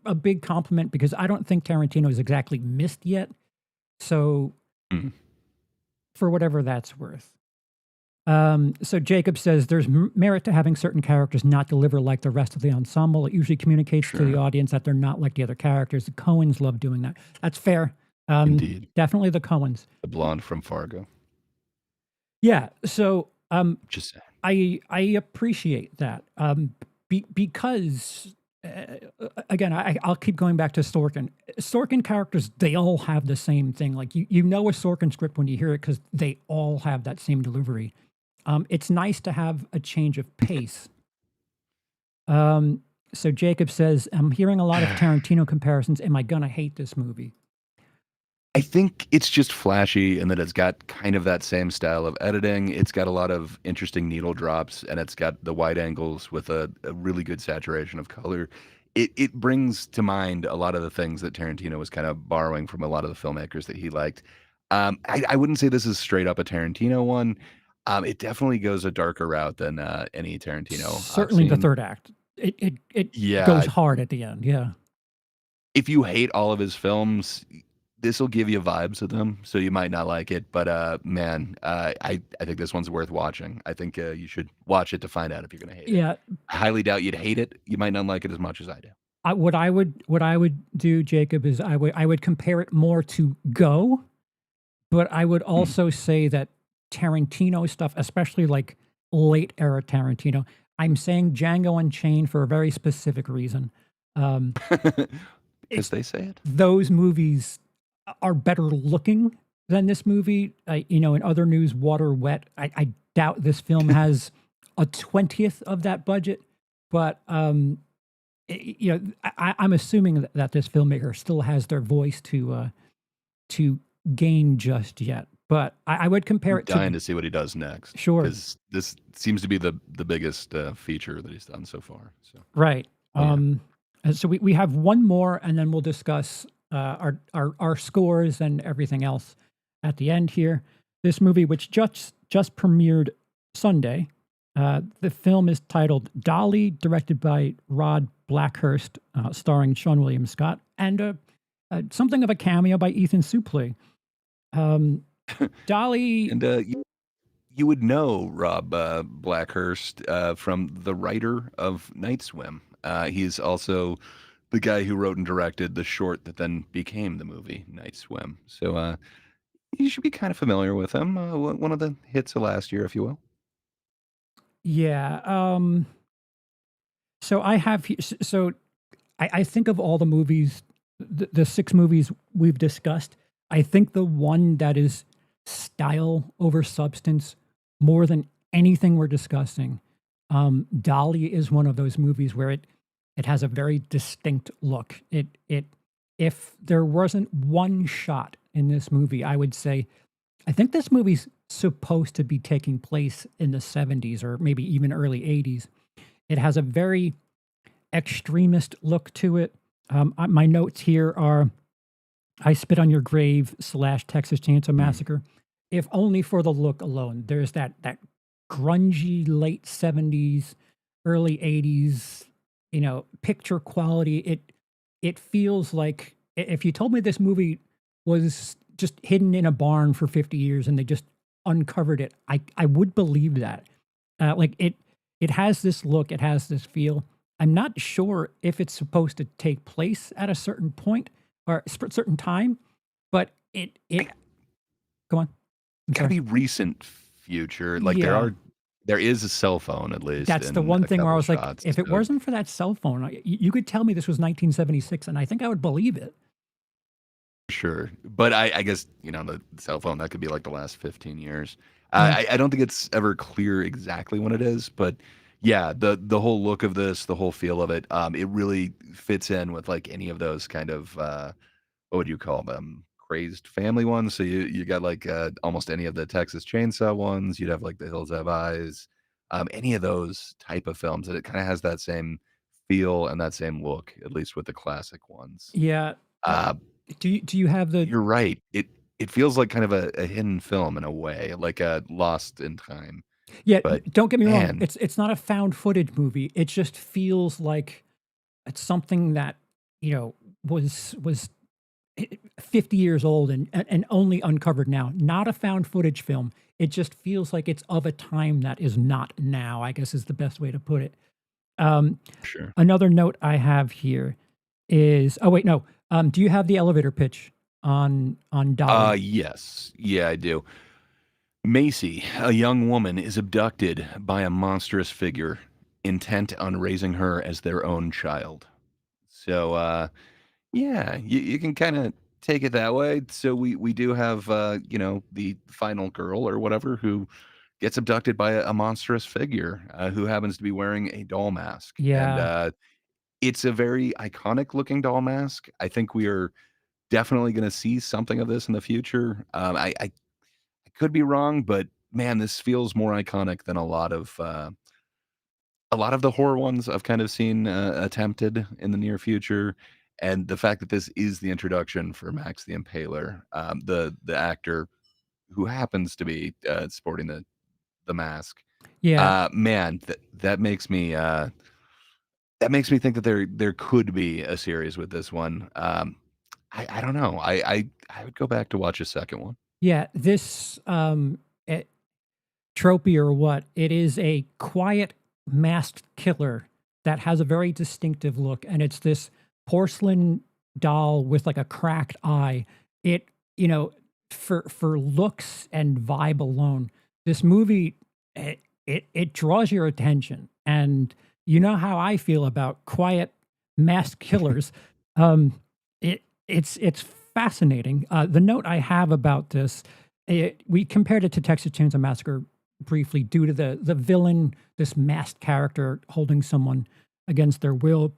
a big compliment because I don't think Tarantino is exactly missed yet, so Mhm. for whatever that's worth. So Jacob says there's merit to having certain characters not deliver like the rest of the ensemble. It usually communicates to the Sure. audience that they're not like the other characters. The Coens love doing that. That's fair. Indeed. Definitely the Coens. The blonde from Fargo. Yeah. So Just saying. I appreciate that because again I'll keep going back to Sorkin. Sorkin characters, they all have the same thing. Like you know a Sorkin script when you hear it because they all have that same delivery. It's nice to have a change of pace. So Jacob says, I'm hearing a lot of Tarantino comparisons. Am I gonna hate this movie? I think it's just flashy and that it's got kind of that same style of editing. It's got a lot of interesting needle drops, and it's got the wide angles with a really good saturation of color. It brings to mind a lot of the things that Tarantino was kind of borrowing from a lot of the filmmakers that he liked. I wouldn't say this is straight up a Tarantino one. It definitely goes a darker route than any Tarantino I've Certainly the seen. third act. It goes Yeah, hard at the end. Yeah. if you hate all of his films, this'll give you vibes of them, so you might not like it, but, man, I think this one's worth watching. I think, you should watch it to find out if you're gonna hate it. Yeah. I highly doubt you'd hate it. You might not like it as much as I do. What I would do, Jacob, is I would compare it more to Go, but I would Mm. also say that Tarantino stuff, especially like late era Tarantino, I'm saying Django Unchained for a very specific reason. Um, Because they say it? those movies are better looking than this movie. In other news, Water Wet. I doubt this film has a 20th of that budget, but I'm assuming that this filmmaker still has their voice to gain just yet. But I would compare I'm it to dying to see what he does next sure, because this seems to be the biggest, feature that he's done so far, so right. oh, yeah. And so we have one more, and then we'll discuss our scores and everything else at the end here. This movie, which just premiered Sunday, the film is titled Dolly, directed by Rod Blackhurst, starring Sean William Scott, and something of a cameo by Ethan Suplee. Um, Dolly, And, you would know Rob, Blackhurst, from the writer of Night Swim. He's also the guy who wrote and directed the short that then became the movie Night Swim. So, you should be kind of familiar with him. One of the hits of last year, if you will. yeah. So I have so I think of all the movies, the 6 movies we've discussed, I think the one that is style over substance more than anything we're discussing, Dolly is one of those movies where it has a very distinct look. If there wasn't one shot in this movie, I would say I think this movie's supposed to be taking place in the 70s or maybe even early 80s. It has a very extremist look to it. My notes here are I Spit on Your Grave / Texas Chainsaw Mm. Massacre. If only for the look alone. There's that grungy late 70s, early 80s, picture quality. It feels like if you told me this movie was just hidden in a barn for 50 years and they just uncovered it, I would believe that. It has this look, it has this feel. I'm not sure if it's supposed to take place at a certain point or certain time, but it I go on. I'm gotta sorry. be recent future. Like, there Yeah. are There is a cell phone, at least, That's the in one a thing where I couple was like, shots, if it so wasn't for that cell phone, you could tell me this was 1976, and I think I would believe it. sure. But I guess, the cell phone, that could be, like, the last 15 years. Mm. I don't think it's ever clear exactly when it is, but, yeah, the whole look of this, the whole feel of it, it really fits in with, like, any of those kind of, what would you call them? Crazed family ones? So you got, like, almost any of the Texas Chainsaw ones, you'd have, like, The Hills Have Eyes, any of those type of films, and it kinda has that same feel and that same look, at least with the classic ones. Yeah. Uh, Uh, do you have the you're right. It feels like kind of a hidden film in a way, like a Lost in Time, Yeah, but don't get me wrong, man, it's not a found footage movie, it just feels like it's something that, you know, was 50 years old and only uncovered now, not a found footage film, it just feels like it's of a time that is not now, I guess is the best way to put it. Um, sure. Another note I have here is oh, wait, no, do you have the elevator pitch on Dolly? Yes. Yeah, I do. Macy, a young woman, is abducted by a monstrous figure intent on raising her as their own child. So, yeah, you can kind of take it that way. So we do have, the final girl or whatever who gets abducted by a monstrous figure who happens to be wearing a doll mask, and Yeah, it's a very iconic looking doll mask. I think we are definitely going to see something of this in the future. I could be wrong, but man, this feels more iconic than a lot of the horror ones I've kind of seen attempted in the near future. And the fact that this is the introduction for Max the Impaler, the actor who happens to be sporting the mask, yeah, man, that makes me think that there could be a series with this one. I don't know. I would go back to watch a second one. yeah, this, tropey or what, it is a quiet masked killer that has a very distinctive look, and it's this porcelain doll with like a cracked eye. It, you know, for looks and vibe alone, this movie it draws your attention, and you know how I feel about quiet masked killers. It's fascinating. The note I have about this, we compared it to Texas Chainsaw Massacre briefly due to the villain, this masked character holding someone against their will.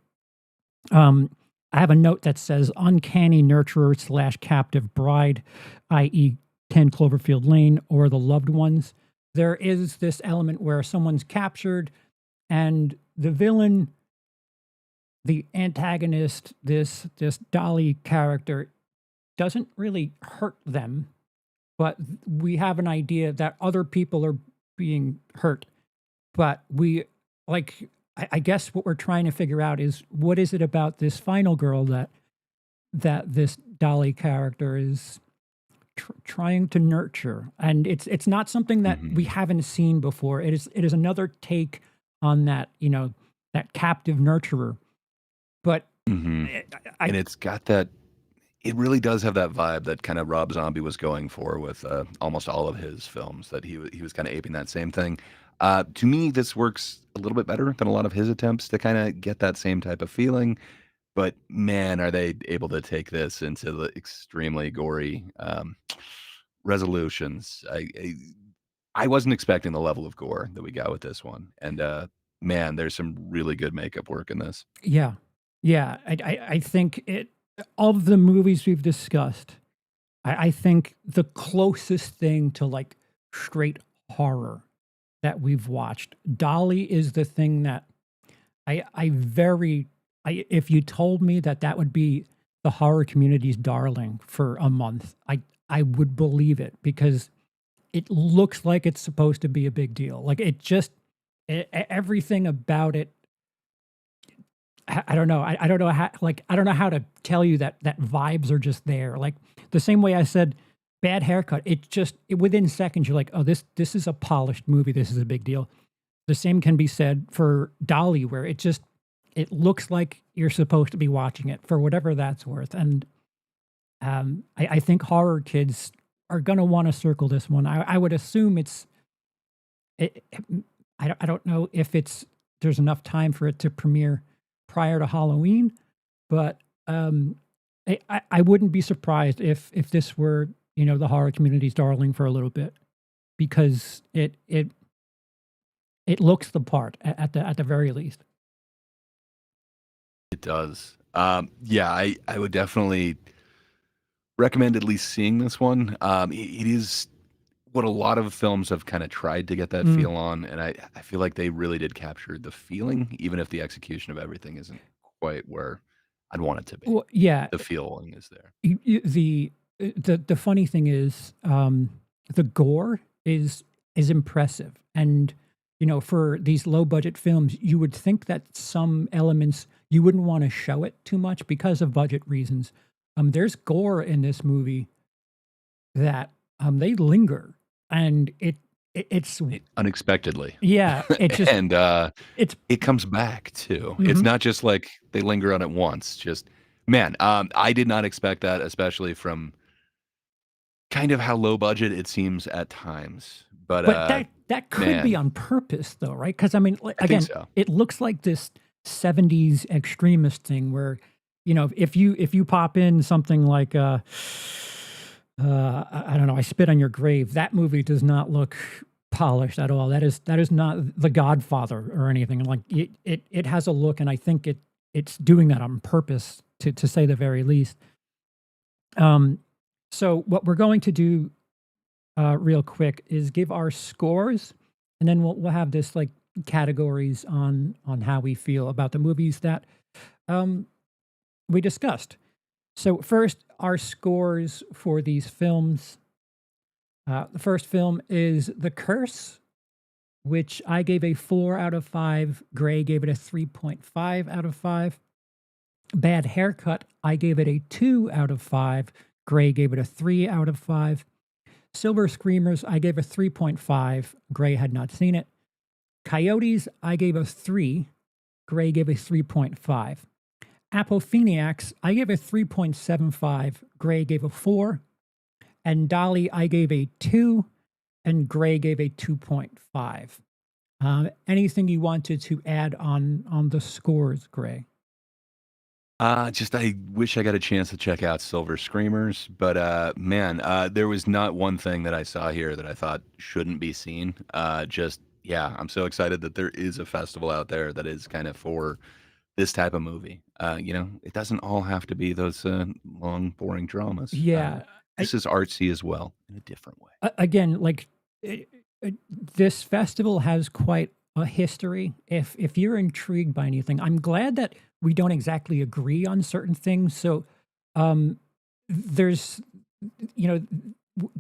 Um, I have a note that says uncanny nurturer slash captive bride, i.e., 10 Cloverfield Lane or the loved ones. There is this element where someone's captured and the villain, the antagonist, this Dolly character doesn't really hurt them, but we have an idea that other people are being hurt. But we like I guess what we're trying to figure out is what is it about this final girl that this Dolly character is trying to nurture, and it's not something that we Mhm. haven't seen before. It is another take on that that captive nurturer. But Mhm. I, And I it's got that it really does have that vibe that kinda Rob Zombie was going for with, almost all of his films, that he was kinda aping that same thing. To me, this works a little bit better than a lot of his attempts to kinda get that same type of feeling, but man, are they able to take this into the extremely gory, resolutions. I wasn't expecting the level of gore that we got with this one, and, man, there's some really good makeup work in this. yeah, yeah. I think it of the movies we've discussed, I think the closest thing to like straight horror that we've watched, Dolly is the thing that I very if you told me that that would be the horror community's darling for a month, I would believe it because it looks like it's supposed to be a big deal. Like it just everything about it. I don't know. I don't know how I don't know how to tell you that vibes are just there. Like the same way I said bad haircut. Within seconds you're like, oh, this is a polished movie. This is a big deal. The same can be said for Dolly, where it looks like you're supposed to be watching it for whatever that's worth. And I think horror kids are gonna want to circle this one. I would assume it I don't know if there's enough time for it to premiere prior to Halloween, but, I wouldn't be surprised if this were, the horror community's darling for a little bit because it looks the part at the very least. It does. Yeah, I would definitely recommend at least seeing this one. It is what a lot of films have kinda tried to get that Mm. feel on, and I feel like they really did capture the feeling, even if the execution of everything isn't quite where I'd want it to be. Well, yeah, The feeling is there. the funny thing is, the gore is impressive, and, for these low budget films, you would think that some elements you wouldn't wanna show it too much because of budget reasons. There's gore in this movie that, they linger, and it's Unexpectedly. yeah, it just And, it's it comes back too. It's mhm. not just like they linger on it once, just man, I did not expect that, especially from kind of how low budget it seems at times, but, But that could be man, on purpose though, right? Because I mean, I think again, so. it looks like this '70s extremist thing where, if you pop in something like, I don't know, I Spit on Your Grave, that movie does not look polished at all. That is not The Godfather or anything. Like, it has a look, and I think it's doing that on purpose to say the very least. Um, so what we're going to do real quick is give our scores, and then we'll have this like categories on how we feel about the movies that um, we discussed. So first, our scores for these films. The first film is The Curse, which I gave a 4 out of 5. Gray gave it a 3.5 out of 5. Bad Haircut, I gave it a 2 out of 5. Gray gave it a 3 out of 5. Silver Screamers, I gave a 3.5. Gray had not seen it. Coyotes, I gave a 3. Gray gave a 3.5. Appofeniacs, I gave a 3.75. Gray gave a 4. And Dolly, I gave a 2. And Gray gave a 2.5. Anything you wanted to add on the scores, Gray? Just I wish I got a chance to check out Silver Screamers, but, man, there was not one thing that I saw here that I thought shouldn't be seen. Just yeah, I'm so excited that there is a festival out there that is kind of for this type of movie. It doesn't all have to be those, long, boring dramas. Yeah. This is artsy as well in a different way. Again, like eh, eh, this festival has quite a history. If you're intrigued by anything, I'm glad that we don't exactly agree on certain things. So, um, there's,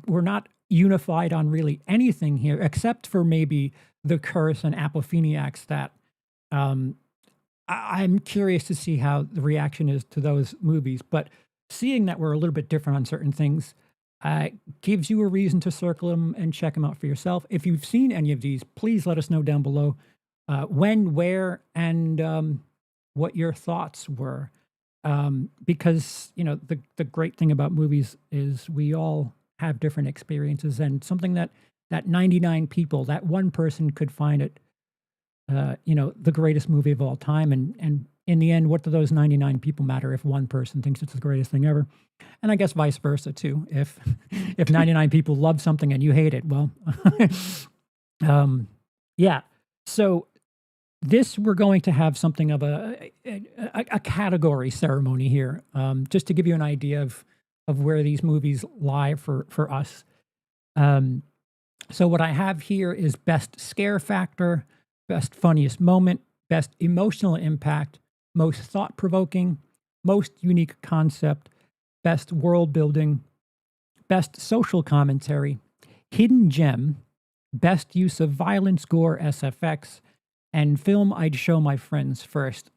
we're not unified on really anything here, except for maybe the curse and Appofeniacs. That um, I'm curious to see how the reaction is to those movies. But seeing that we're a little bit different on certain things gives you a reason to circle them and check them out for yourself. If you've seen any of these, please let us know down below when, where, and what your thoughts were. Because the great thing about movies is we all have different experiences, and something that 99 people, that one person could find it the greatest movie of all time. And in the end, what do those 99 people matter if one person thinks it's the greatest thing ever? And I guess vice versa too. If if 99 people love something and you hate it, well, yeah. So this we're going to have something of a category ceremony here, just to give you an idea of where these movies lie for us. Um, so what I have here is best scare factor, best funniest moment, best emotional impact, most thought provoking, most unique concept, best world building, best social commentary, hidden gem, best use of violence, gore, SFX, and film I'd show my friends first.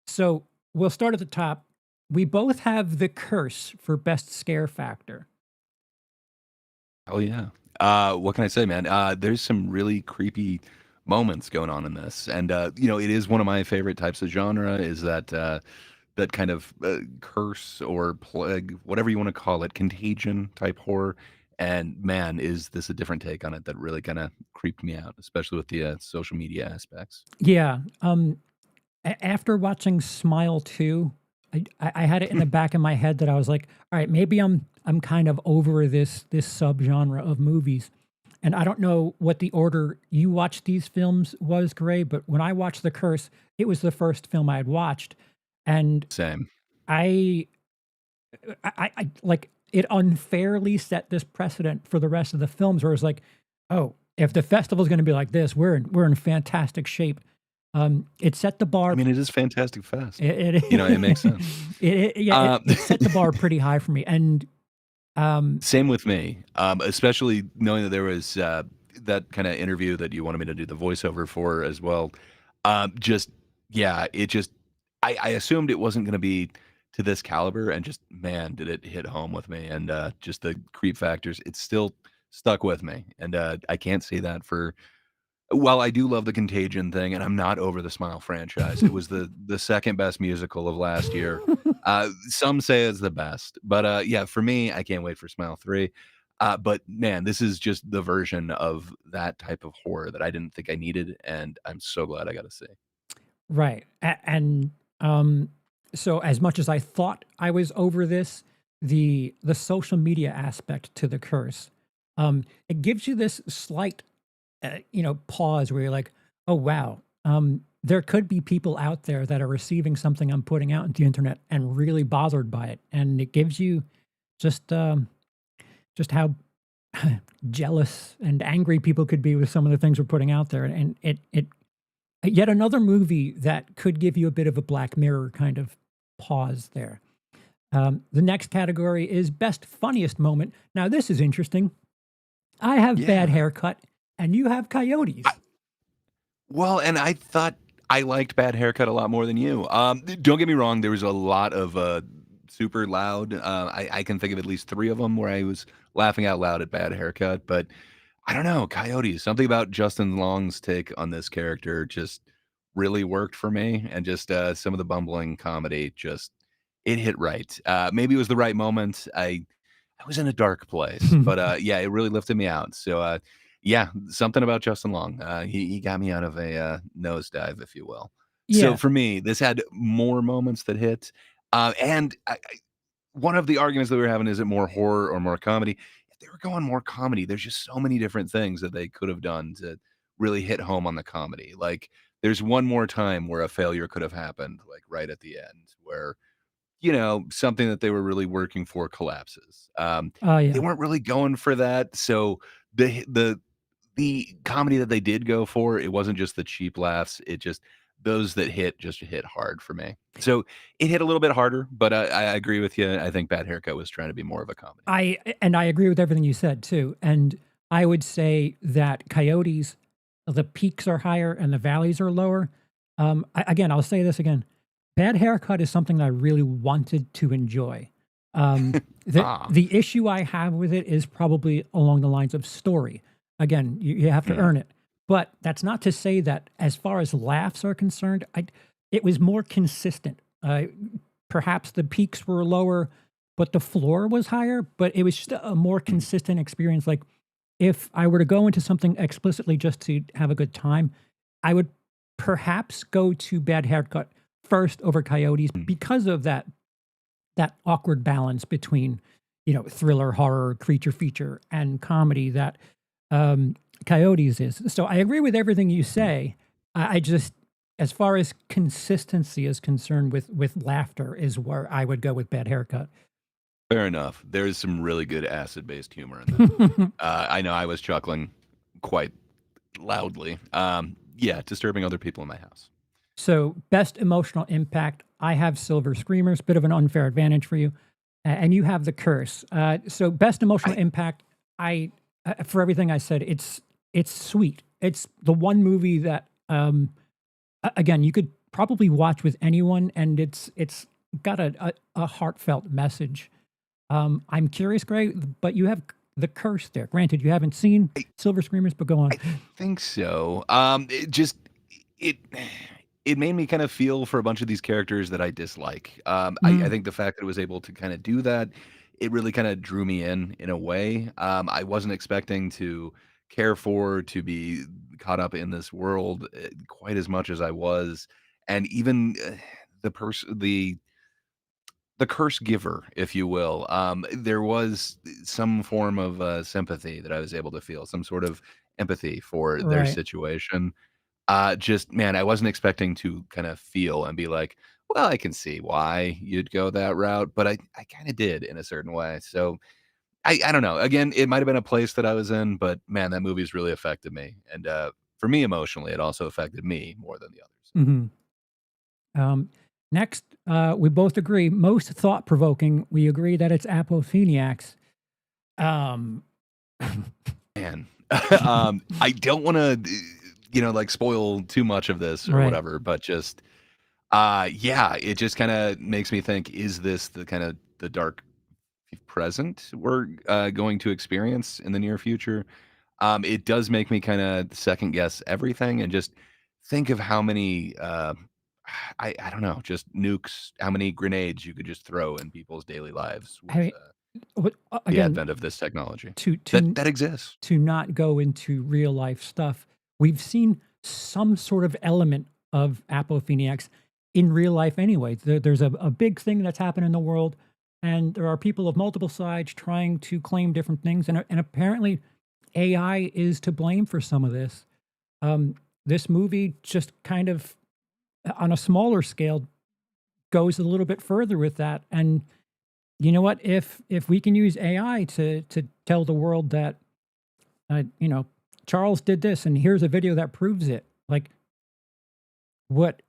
So we'll start at the top. We both have The Curse for best scare factor. Oh yeah. What can I say, man? There's some really creepy moments going on in this, and it is one of my favorite types of genre. Is that kind of curse or plague, whatever you want to call it, contagion type horror. And man, is this a different take on it that really kind of creeped me out, especially with the social media aspects. Yeah, after watching Smile 2, I had it in the back of my head that I was like, "All right, maybe I'm kind of over this subgenre of movies." And I don't know what the order you watched these films was, Gray, but when I watched The Curse, it was the first film I had watched, and Same. I I like, it unfairly set this precedent for the rest of the films where it's like, "Oh, if the festival's gonna be like this, we're in fantastic shape." It set the I bar. mean, it is Fantastic Fest. It You know, it makes sense. yeah, it Um, it set the bar pretty high for me, and, um Same with me, especially knowing that there was that kind of interview that you wanted me to do the voiceover for as well. Just yeah, it just I assumed it wasn't going to be to this caliber, and just man, did it hit home with me, and just the creep factors. It's still stuck with me, and I can't say that for while I do love the Contagion thing, and I'm not over the Smile franchise, it was the second best musical of last year. Some say it's the best, but, yeah, for me, I can't wait for Smile 3. But man, this is just the version of that type of horror that I didn't think I needed, and I'm so glad I got to see. Right, and, so as much as I thought I was over this, the social media aspect to The Curse, it gives you this slight, pause where you're like, "Oh, wow, there could be people out there that are receiving something I'm putting out into the internet and really bothered by it," and it gives you just, just how jealous and angry people could be with some of the things we're putting out there, and it yet another movie that could give you a bit of a Black Mirror kind of pause there. The next category is best funniest moment. Now this is interesting. I have Bad Yeah. Haircut, and you have Coyotes. Well, and I thought I liked Bad Haircut a lot more than you. Don't get me wrong, there was a lot of, super loud, I can think of at least 3 of them where I was laughing out loud at Bad Haircut, but I don't know, Coyotes, something about Justin Long's take on this character just really worked for me, and just, some of the bumbling comedy just it hit right. Maybe it was the right moment. I was in a dark place, but, yeah, it really lifted me out. So, yeah, something about Justin Long. He got me out of a, nosedive, if you will. So Yeah. for me, this had more moments that hit, and one of the arguments that we were having, is it more horror or more comedy? If they were going more comedy, there's just so many different things that they could have done to really hit home on the comedy. Like, there's one more time where a failure could have happened, like, right at the end, where something that they were really working for collapses. Oh, They yeah. weren't really going for that, so the comedy that they did go for, it wasn't just the cheap laughs, it just those that hit just hit hard for me. So, it hit a little bit harder, but I agree with you, I think Bad Haircut was trying to be more of a comedy. I agree with everything you said too, and I would say that Coyotes, the peaks are higher and the valleys are lower. Again, I'll say this again. Bad Haircut is something that I really wanted to enjoy. Ah, The issue I have with it is probably along the lines of story. Again, you have to mm, earn it. But that's not to say that as far as laughs are concerned, it was more consistent. Perhaps the peaks were lower, but the floor was higher, but it was just a more mm, consistent experience. Like, if I were to go into something explicitly just to have a good time, I would perhaps go to Bad Haircut first over Coyotes mm. because of that awkward balance between, thriller, horror, creature feature, and comedy that, Coyotes is. So I agree with everything you say. I just, as far as consistency is concerned with laughter, is where I would go with Bad Haircut. Fair enough. There is some really good acid-based humor in that movie. I know I was chuckling quite loudly. Yeah, disturbing other people in my house. So, best emotional impact, I have Silver Screamers, bit of an unfair advantage for you, and you have The Curse. So, best emotional I impact, I for everything I said, it's sweet. It's the one movie that, again, you could probably watch with anyone, and it's got a heartfelt message. I'm curious, Gray, but you have The Curse there. Granted, you haven't seen I Silver Screamers, but go on. I think so. It it made me kind of feel for a bunch of these characters that I dislike. I Mm, think the fact that it was able to kind of do that, it really kind of drew me in a way. I wasn't expecting to care for, to be caught up in this world quite as much as I was, and even the person, the curse giver, if you will. There was some form of sympathy that I was able to feel, some sort of empathy for their Right. situation. Just man, I wasn't expecting to kind of feel and be like, well, I can see why you'd go that route, but I kind of did in a certain way. So I don't know. Again, it might have been a place that I was in, but man, that movie's really affected me. And for me emotionally, it also affected me more than the others. Mhm. Um, next, we both agree, most thought-provoking, we agree that it's Appofeniacs. Um, Man, I don't want to, like spoil too much of this or right. whatever, but just, yeah, it just kind of makes me think: is this the kind of the dark present we're going to experience in the near future? It does make me kind of second guess everything and just think of how many, I don't know, just nukes, how many grenades you could just throw in people's daily lives I with mean, what the again, advent of this technology to that to that exists. to not go into real life stuff, we've seen some sort of element of Apopheniacs in real life anyway. There's a big thing that's happened in the world, and there are people of multiple sides trying to claim different things, and apparently AI is to blame for some of this. This movie just kind of, on a smaller scale, goes a little bit further with that. And you know what? If we can use AI to tell the world that, you know, Charles did this, and here's a video that proves it. Like, what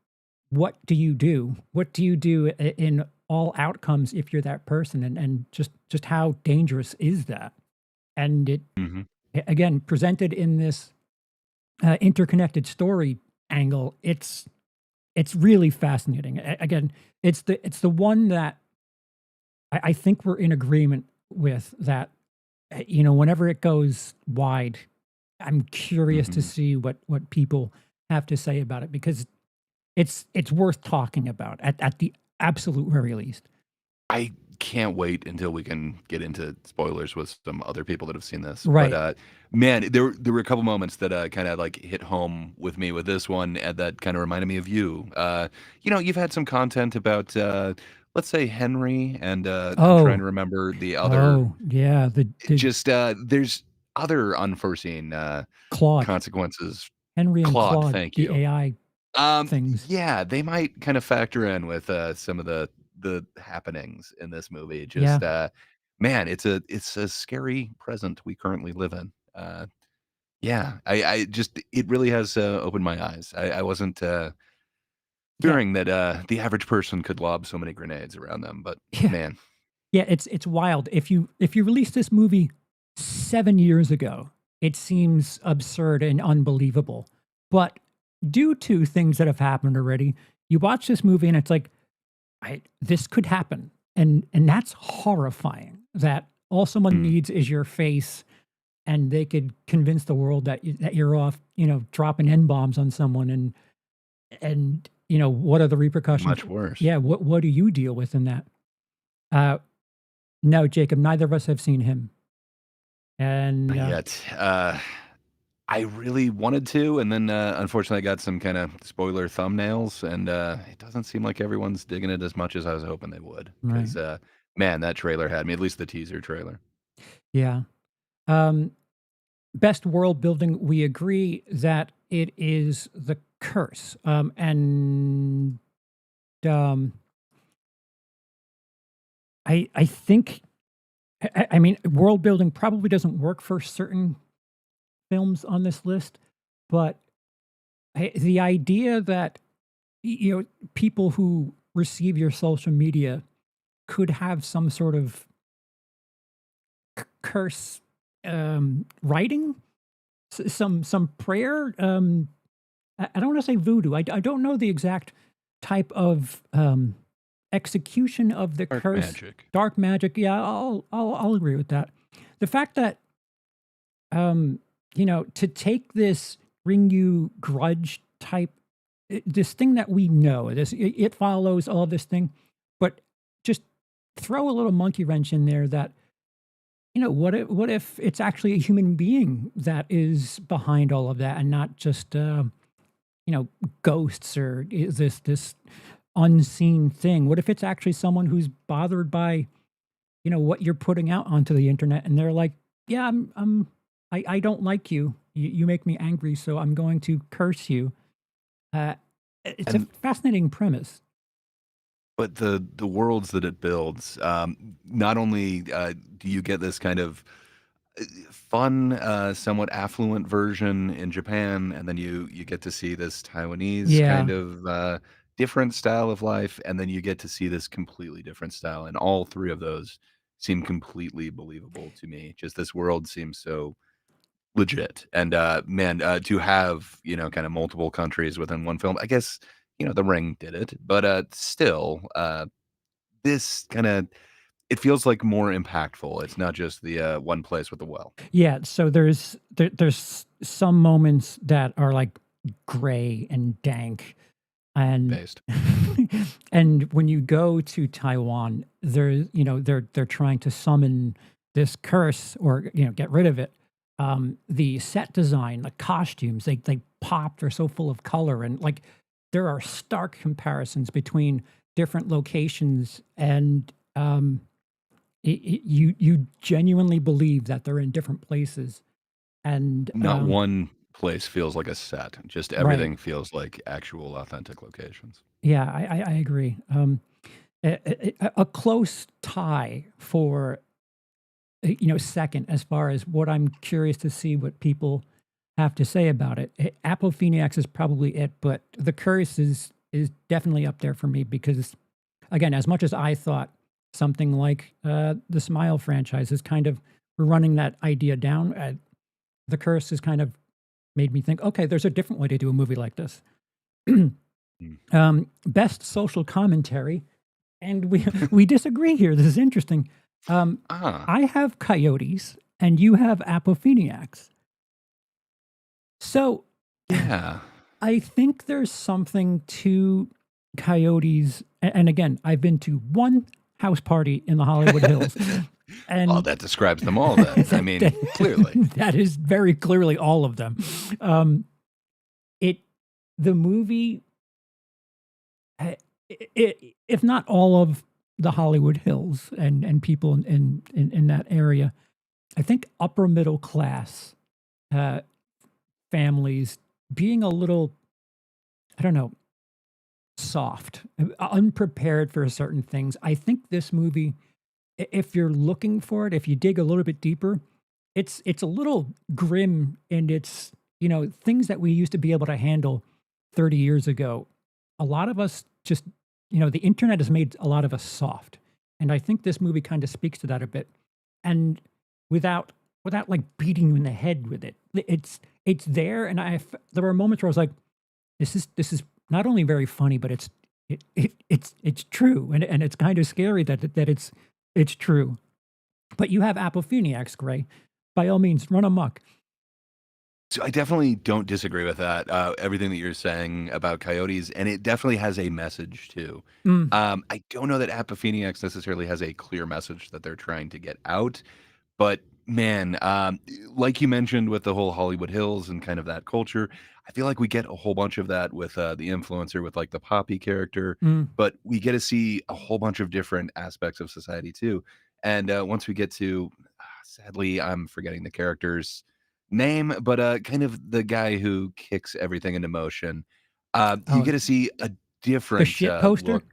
what do you do? What do you do in all outcomes if you're that person? And just how dangerous is that? And it, Mhm. again, presented in this interconnected story angle, it's really fascinating. Again, it's the one that I think we're in agreement with, that you know, whenever it goes wide, I'm curious to Mhm. see what people have to say about it, because it's worth talking about at the absolute very least. I can't wait until we can get into spoilers with some other people that have seen this. But, Right. man, there were a couple moments that, kinda, like, hit home with me with this one, and that kinda reminded me of you. You've had some content about, let's say, Henry, and, I'm trying Oh, to remember the other oh, yeah, the just, there's other unforeseen, Claude, consequences. Henry and Claude, Claude, thank the you. AI things. Yeah, they might kind of factor in with, some of the happenings in this movie. Yeah, Just, man, it's a scary present we currently live in. Yeah, I just it really has, opened my eyes. I wasn't, yeah, fearing that, the average person could lob so many grenades around them, but yeah. man. Yeah, it's wild. If you released this movie 7 years ago, it seems absurd and unbelievable. But due to things that have happened already, you watch this movie and it's like, this could happen. And that's horrifying, that all someone Mm, needs is your face, and they could convince the world that you're off, you know, dropping N bombs on someone, and you know, what are the repercussions? much worse. Yeah, what do you deal with in that? Uh, no, Jacob, neither of us have seen him. And, Not yet. I really wanted to, and then, unfortunately, I got some kinda spoiler thumbnails, and, it doesn't seem like everyone's digging it as much as I was hoping they would. right, 'Cause, man, that trailer had me, at least the teaser trailer. yeah. Um, best world building, we agree that it is The Curse. And, um, I think, I mean, world building probably doesn't work for certain films on this list, but the idea that, you know, people who receive your social media could have some sort of curse, writing, some prayer. I don't want to say voodoo. I don't know the exact type of execution of the Dark curse. magic. Dark magic. Yeah, I'll agree with that. The fact that, um, you know, to take this bring you grudge type, this thing that we know, this it follows all this thing, but just throw a little monkey wrench in there that, what if it's actually a human being that is behind all of that and not just, ghosts or is this unseen thing? What if it's actually someone who's bothered by, what you're putting out onto the internet and they're like, "Yeah, I don't like you. You make me angry, so I'm going to curse you." Uh, it's a And fascinating premise. but the worlds that it builds, not only do you get this kind of fun, somewhat affluent version in Japan, and then you get to see this Taiwanese kind Yeah. of different style of life, and then you get to see this completely different style, and all three of those seem completely believable to me. Just this world seems so legit, and man, to have kind of multiple countries within one film. I guess The Ring did it, but still, this kind of it feels like more impactful. It's not just the one place with the well Yeah, so there's some moments that are, like, gray and dank, and based. and when you go to Taiwan, they're trying to summon this curse or, get rid of it. The set design, the costumes, they pop, they're so full of color, and, like, there are stark comparisons between different locations, and, you genuinely believe that they're in different places, and, Not one place feels like a set. Just right. everything feels like actual authentic locations. Yeah, I agree. A close tie for, second as far as what I'm curious to see what people have to say about it. Appofeniacs is probably it, but The Curse is definitely up there for me because, again, as much as I thought something like, the Smile franchise is kind of we're running that idea down, The Curse has kind of made me think, "Okay, there's a different way to do a movie like this." Mm. Best social commentary, and we disagree here. This is interesting. Um, Ah, I have Coyotes, and you have Appofeniacs. So yeah. I think there's something to Coyotes, and again, I've been to one house party in the Hollywood Hills, Oh, and that describes them all then. I that, mean, clearly. that is very clearly all of them. Um, it the movie I if not all of the Hollywood Hills and people in that area, I think upper middle class, uh, families being a little, I don't know, soft, unprepared for certain things. I think this movie, if you're looking for it, if you dig a little bit deeper, it's a little grim and it's, things that we used to be able to handle 30 years ago. A lot of us just, the internet has made a lot of us soft. And I think this movie kind of speaks to that a bit. And without like beating you in the head with it. It's there and there were moments where I was like, this is not only very funny, but it's true. And it's kind of scary that it's true. But you have Appofeniacs, Gray. By all means, run amok. So I definitely don't disagree with that. Everything that you're saying about Coyotes, and it definitely has a message too. Mm. I don't know that Appofeniacs necessarily has a clear message that they're trying to get out. But man, like you mentioned with the whole Hollywood Hills and kind of that culture, I feel like we get a whole bunch of that with the influencer with like the Poppy character, Mm. but we get to see a whole bunch of different aspects of society too. And once we get to, sadly, I'm forgetting the character's name, but kind of the guy who kicks everything into motion, you Oh, get to see a the different shit poster? look.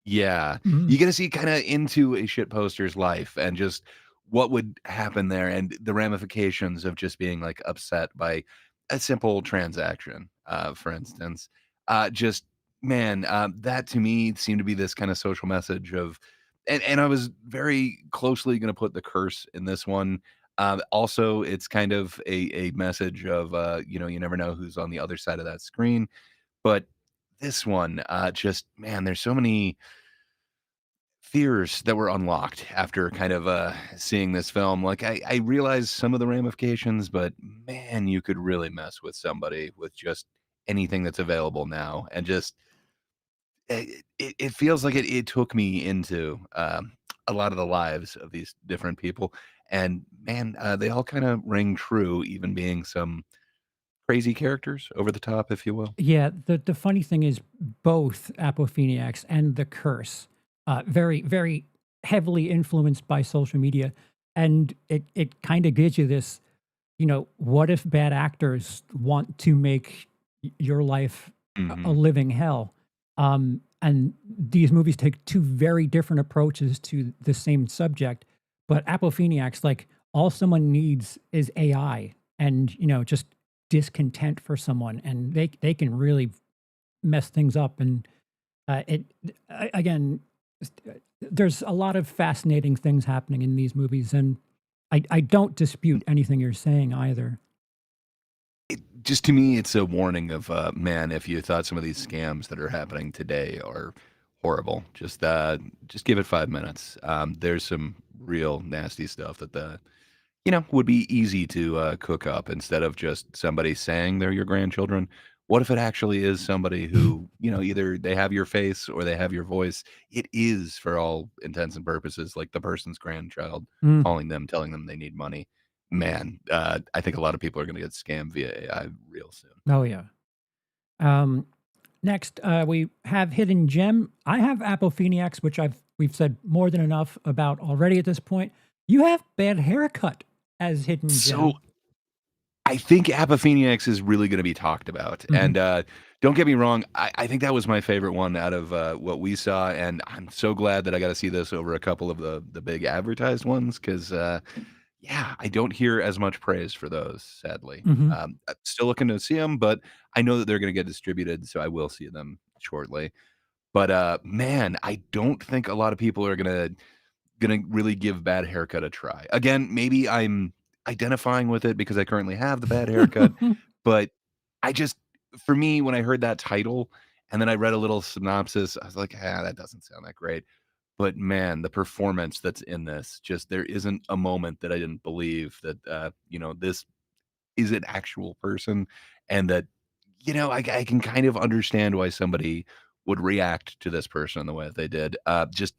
Yeah, Mm. you get to see kinda into a shit poster's life and just what would happen there and the ramifications of just being, like, upset by a simple transaction, for instance. Just man, that to me seemed to be this kinda social message of and I was very closely gonna put the curse in this one. Also, it's kind of a message of, you never know who's on the other side of that screen, but this one, just man, there's so many fears that were unlocked after kind of seeing this film. Like I realize some of the ramifications, but man, you could really mess with somebody with just anything that's available now. And just it feels like it took me into, a lot of the lives of these different people, and man, they all kinda ring true, even being some crazy characters, over the top, if you will. Yeah, the funny thing is both Appofeniacs and The Curse, very, very heavily influenced by social media, and it kinda gives you this, what if bad actors want to make your life a Mhm. living hell? And these movies take 2 very different approaches to the same subject, but Appofeniacs, like, all someone needs is AI and, just discontent for someone, and they can really mess things up, and, it again, there's a lot of fascinating things happening in these movies, and I don't dispute anything you're saying either. Just to me, it's a warning of, man, if you thought some of these scams that are happening today are horrible, just give it 5 minutes. There's some real nasty stuff that would be easy to, cook up instead of just somebody saying they're your grandchildren. What if it actually is somebody who, either they have your face or they have your voice? It is, for all intents and purposes, like the person's grandchild Mm, calling them, telling them they need money. Man, I think a lot of people are gonna get scammed via AI real soon. oh, yeah. Um, Next, we have Hidden Gem. I have Appofeniacs, which we've said more than enough about already at this point. You have Bad Haircut as Hidden So Gem. I think Appofeniacs is really gonna be talked about, Mhm. and, don't get me wrong, I think that was my favorite one out of, what we saw, and I'm so glad that I got to see this over a couple of the big advertised ones 'cause, yeah, I don't hear as much praise for those, sadly. Mhm. I'm still looking to see them, but I know that they're gonna get distributed, so I will see them shortly. But, man, I don't think a lot of people are gonna really give Bad Haircut a try. Again, maybe I'm identifying with it because I currently have the bad haircut, but I just for me, when I heard that title and then I read a little synopsis, I was like, "Ah, that doesn't sound that great." But man, the performance that's in this, just there isn't a moment that I didn't believe that, this is an actual person and that, I can kind of understand why somebody would react to this person in the way that they did. Just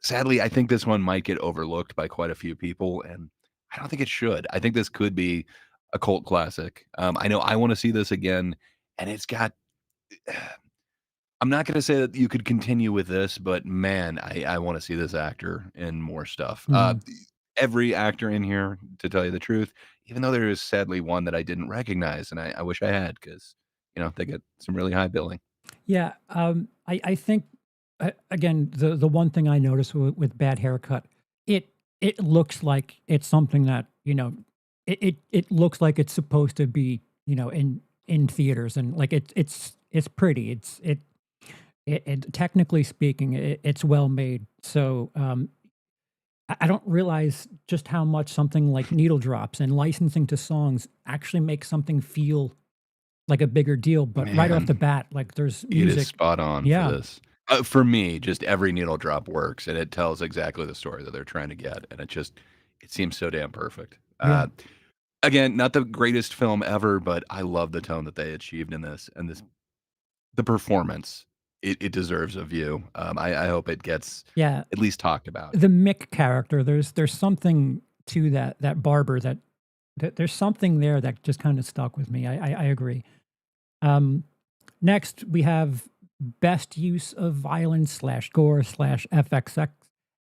sadly, I think this one might get overlooked by quite a few people, and I don't think it should. I think this could be a cult classic. I know I want to see this again, and it's got. I'm not going to say that you could continue with this, but man, I want to see this actor in more stuff. Mhm. Every actor in here, to tell you the truth, even though there is sadly one that I didn't recognize, and I wish I had because they get some really high billing. Yeah, I think, again, the one thing I noticed with Bad Haircut, it looks like it's something that, it looks like it's supposed to be, in theaters, and, like, it's pretty. Technically speaking, it's well made. So, I don't realize just how much something like needle drops and licensing to songs actually makes something feel like a bigger deal, but right off the Man, bat, like, there's it is music. spot on for Yeah, this. For me, just every needle drop works, and it tells exactly the story that they're trying to get, and it seems so damn perfect. yeah. Again, not the greatest film ever, but I love the tone that they achieved in this, and the performance. It deserves a view. I hope it gets Yeah, at least talked about. the Mick character, there's something to that barber that there's something there that just kinda stuck with me. I agree. Um, Next, we have best use of violence/gore/FXX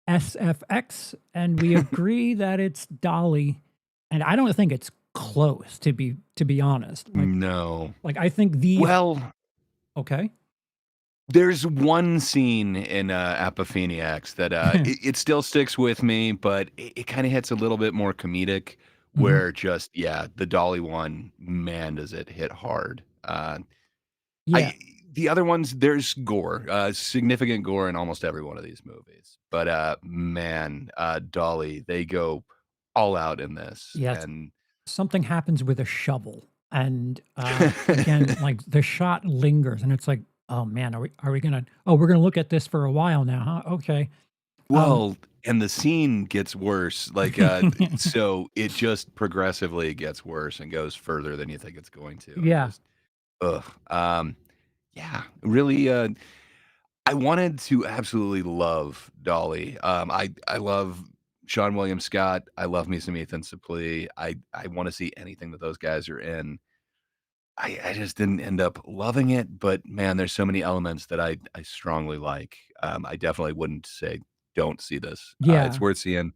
SFX, and we agree that it's Dolly, and I don't think it's close, to be honest. No. I think these. Well, Okay. there's one scene in, Appofeniacs that, it still sticks with me, but it kinda hits a little bit more comedic Mhm. where just yeah, the Dolly one, man, does it hit hard. Yeah. I the other ones, there's gore, significant gore in almost every one of these movies, but, man, Dolly, they go all out in this, Yes. and Something happens with a shovel, and, again, like, the shot lingers, and it's like, "Oh, man, are we gonna we're gonna look at this for a while now, huh? Okay." Um well, and the scene gets worse, like, so it just progressively gets worse and goes further than you think it's going to, and Yeah. just ugh, yeah, really, I wanted to absolutely love Dolly. I love Sean William Scott. I love me some Ethan Suplee. I want to see anything that those guys are in. I just didn't end up loving it, but man, there's so many elements that I strongly like. I definitely wouldn't say don't see this. It's Yeah, worth seeing.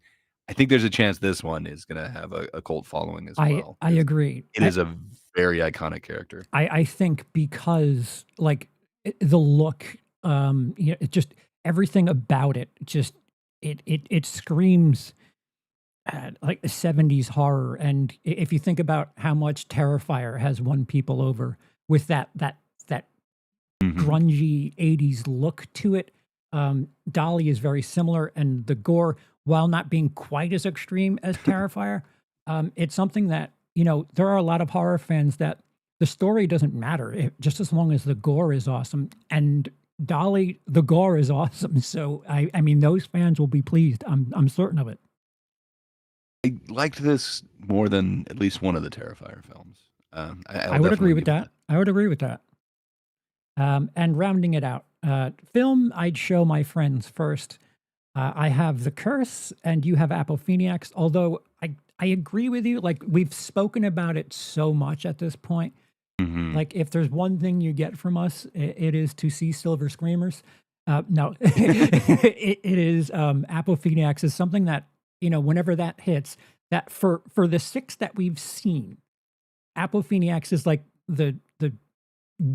I think there's a chance this one is gonna have a cult following as well I because agree. it is a very iconic character. I think because like the look, it just everything about it just it screams like a 70s horror. And if you think about how much Terrifier has won people over with that Mhm. grungy 80s look to it, Dolly is very similar, and the gore, while not being quite as extreme as Terrifier, it's something that, there are a lot of horror fans that the story doesn't matter, just as long as the gore is awesome. And Dolly, the gore is awesome. So I mean, those fans will be pleased. I'm certain of it. I liked this more than at least one of the Terrifier films. I'll I would agree definitely with give it that. that. I would agree with that. And rounding it out, film I'd show my friends first. I have The Curse, and you have Appofeniacs. Although I agree with you. Like, we've spoken about it so much at this point. Mhm. Like, if there's one thing you get from us, it is to see Silver Screamers. No, it is Appofeniacs is something that, whenever that hits, that for the six that we've seen, Appofeniacs is like the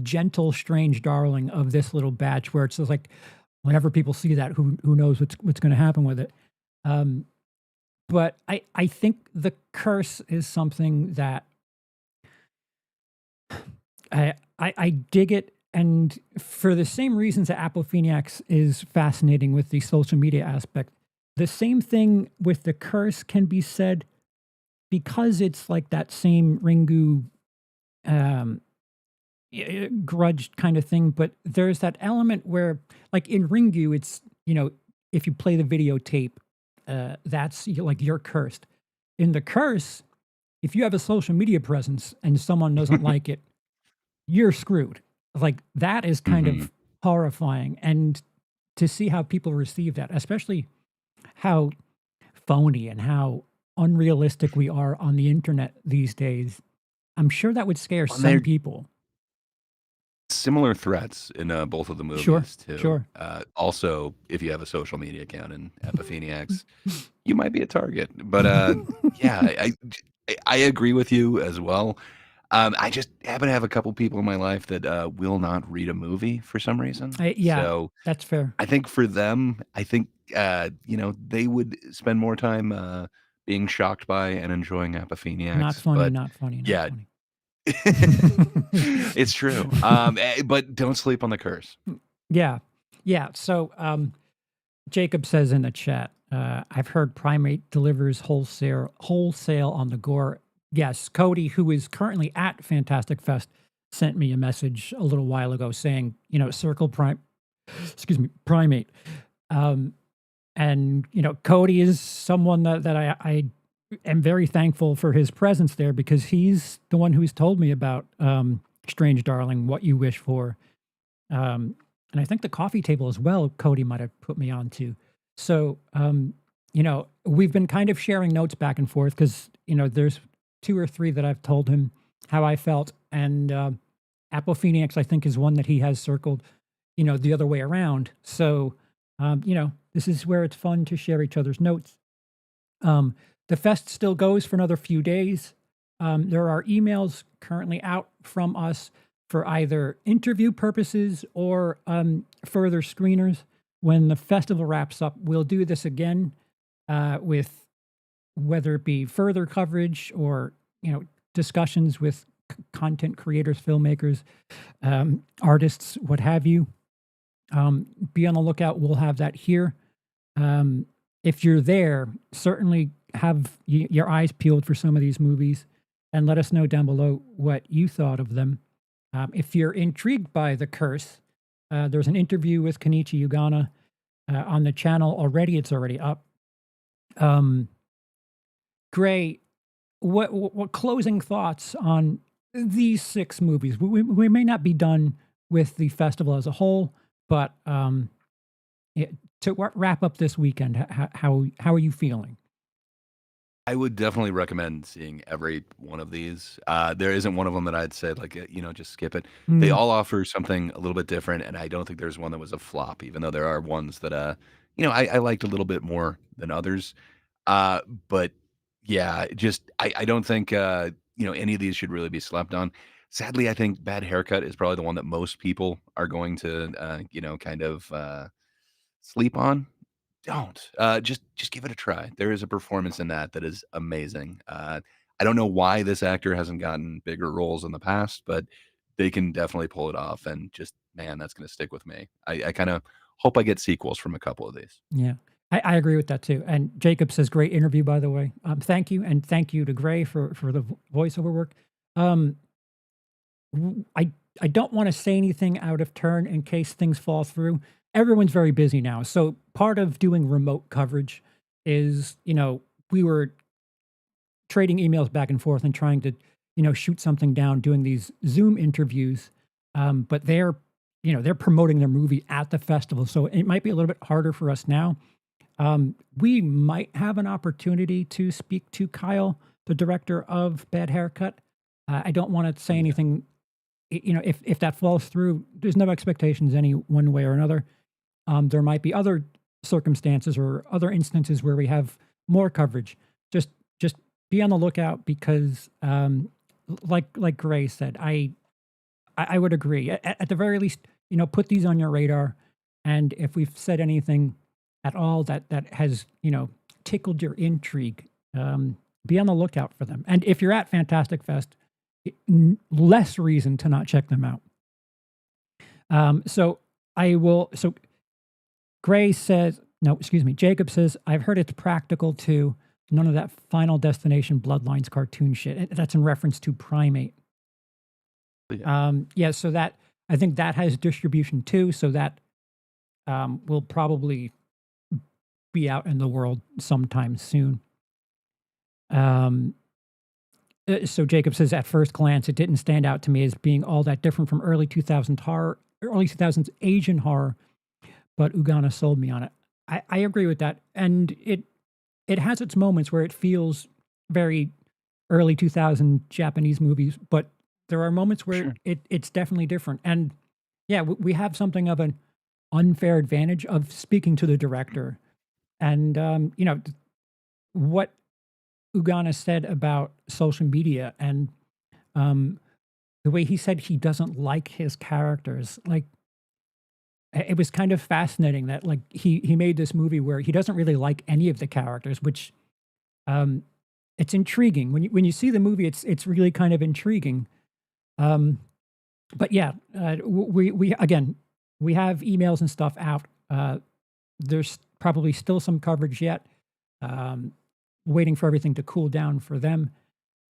gentle, strange darling of this little batch, where it's just like whenever people see that, who knows what's going to happen with it. Um, but I think The Curse is something that I dig it, and for the same reasons that Appofeniacs is fascinating with the social media aspect, the same thing with The Curse can be said because it's like that same Ringu um, grudge kind of thing. But there's that element where, like in Ringu, it's, if you play the videotape, that's like you're cursed. In The Curse, if you have a social media presence and someone doesn't like it, you're screwed. Like, that is kind Mhm. of horrifying. And to see how people receive that, especially how phony and how unrealistic we are on the internet these days, I'm sure that would scare And some they're people. similar threats in, both of the Sure, movies too. sure. Also, if you have a social media account in Appofeniacs, you might be a target. But, yeah, I agree with you as well. I just happen to have a couple people in my life that, will not read a movie for some reason. Yeah, So, that's fair. I think for them, they would spend more time, being shocked by and enjoying Not Appofeniacs. funny, But, not funny, not yeah, funny. it's true. But don't sleep on The Curse. Yeah. Yeah. So, Jacob says in the chat, I've heard Primate delivers wholesale on the gore. Yes, Cody, who is currently at Fantastic Fest, sent me a message a little while ago saying, circle Primate. Um, and Cody is someone that I am very thankful for his presence there, because he's the one who's told me about Strange Darling, What You Wish For. And I think the coffee table as well, Cody might have put me on to. So, we've been kind of sharing notes back and forth because, there's two or three that I've told him how I felt. And Appofeniacs, I think, is one that he has circled, the other way around. So, this is where it's fun to share each other's notes. The fest still goes for another few days. There are emails currently out from us for either interview purposes or further screeners. When the festival wraps up, we'll do this again with whether it be further coverage or discussions with content creators, filmmakers, artists, what have you. Be on the lookout. We'll have that here. If you're there, certainly have your eyes peeled for some of these movies, and let us know down below what you thought of them. If you're intrigued by The Curse, there's an interview with Kenichi Ugana on the channel already. It's already up. Gray, what closing thoughts on these six movies? We may not be done with the festival as a whole, But to wrap up this weekend, how are you feeling? I would definitely recommend seeing every one of these. There isn't one of them that I'd say like, just skip it. They Mm, all offer something a little bit different, and I don't think there's one that was a flop, even though there are ones that, I liked a little bit more than others. Uh, but yeah, just I don't think, any of these should really be slept on. Sadly, I think Bad Haircut is probably the one that most people are going to, kind of, sleep on. Don't. Just give it a try. There is a performance in that that is amazing. I don't know why this actor hasn't gotten bigger roles in the past, but they can definitely pull it off, and just, man, that's gonna stick with me. I kinda hope I get sequels from a couple of these. yeah, I agree with that too. And Jacob says, "Great interview, by the way." Thank you, and thank you to Gray for the voiceover work. Um, I don't want to say anything out of turn in case things fall through. Everyone's very busy now, so part of doing remote coverage is, we were trading emails back and forth and trying to, shoot something down, doing these Zoom interviews. But they're promoting their movie at the festival, so it might be a little bit harder for us now. We might have an opportunity to speak to Kyle, the director of Bad Haircut. I don't want to say Yeah. anything. If that falls through, there's no expectations any one way or another. There might be other circumstances or other instances where we have more coverage. Just be on the lookout because, like Gray said, I would agree. At the very least, put these on your radar, and if we've said anything at all that has tickled your intrigue, be on the lookout for them. And if you're at Fantastic Fest, less reason to not check them out. So I will. So Gray says, no, excuse me. Jacob says, I've heard it's practical too. None of that Final Destination Bloodlines cartoon shit. That's in reference to Primate. Yeah. Yeah, so that I think that has distribution too. So that will probably be out in the world sometime soon. Um, so Jacob says, at first glance, it didn't stand out to me as being all that different from early 2000s Asian horror, but Ugana sold me on it. I agree with that, and it has its moments where it feels very early 2000 Japanese movies, but there are moments where Sure. it's definitely different. And yeah, we have something of an unfair advantage of speaking to the director, and what Ugana said about social media and um, the way he said he doesn't like his characters. Like it was kind of fascinating that like he made this movie where he doesn't really like any of the characters, which um, it's intriguing when you see the movie. It's really kind of intriguing. Um, but yeah, we again we have emails and stuff out. There's probably still some coverage yet. Um, Waiting for everything to cool down for them.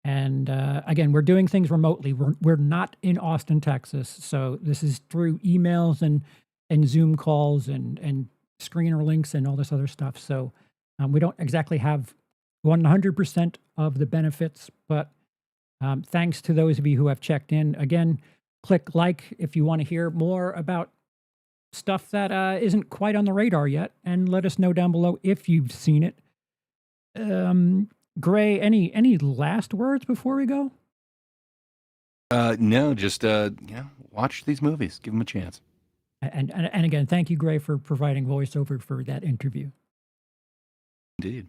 And again, we're doing things remotely. We're not in Austin, Texas, so this is through emails and Zoom calls and screener links and all this other stuff. So we don't exactly have 100% of the benefits, but thanks to those of you who have checked in. Again, click like if you want to hear more about stuff that isn't quite on the radar yet, and let us know down below if you've seen it. Gray, any last words before we go? No, just, watch these movies. Give them a chance. And again, thank you, Gray, for providing voiceover for that interview. Indeed.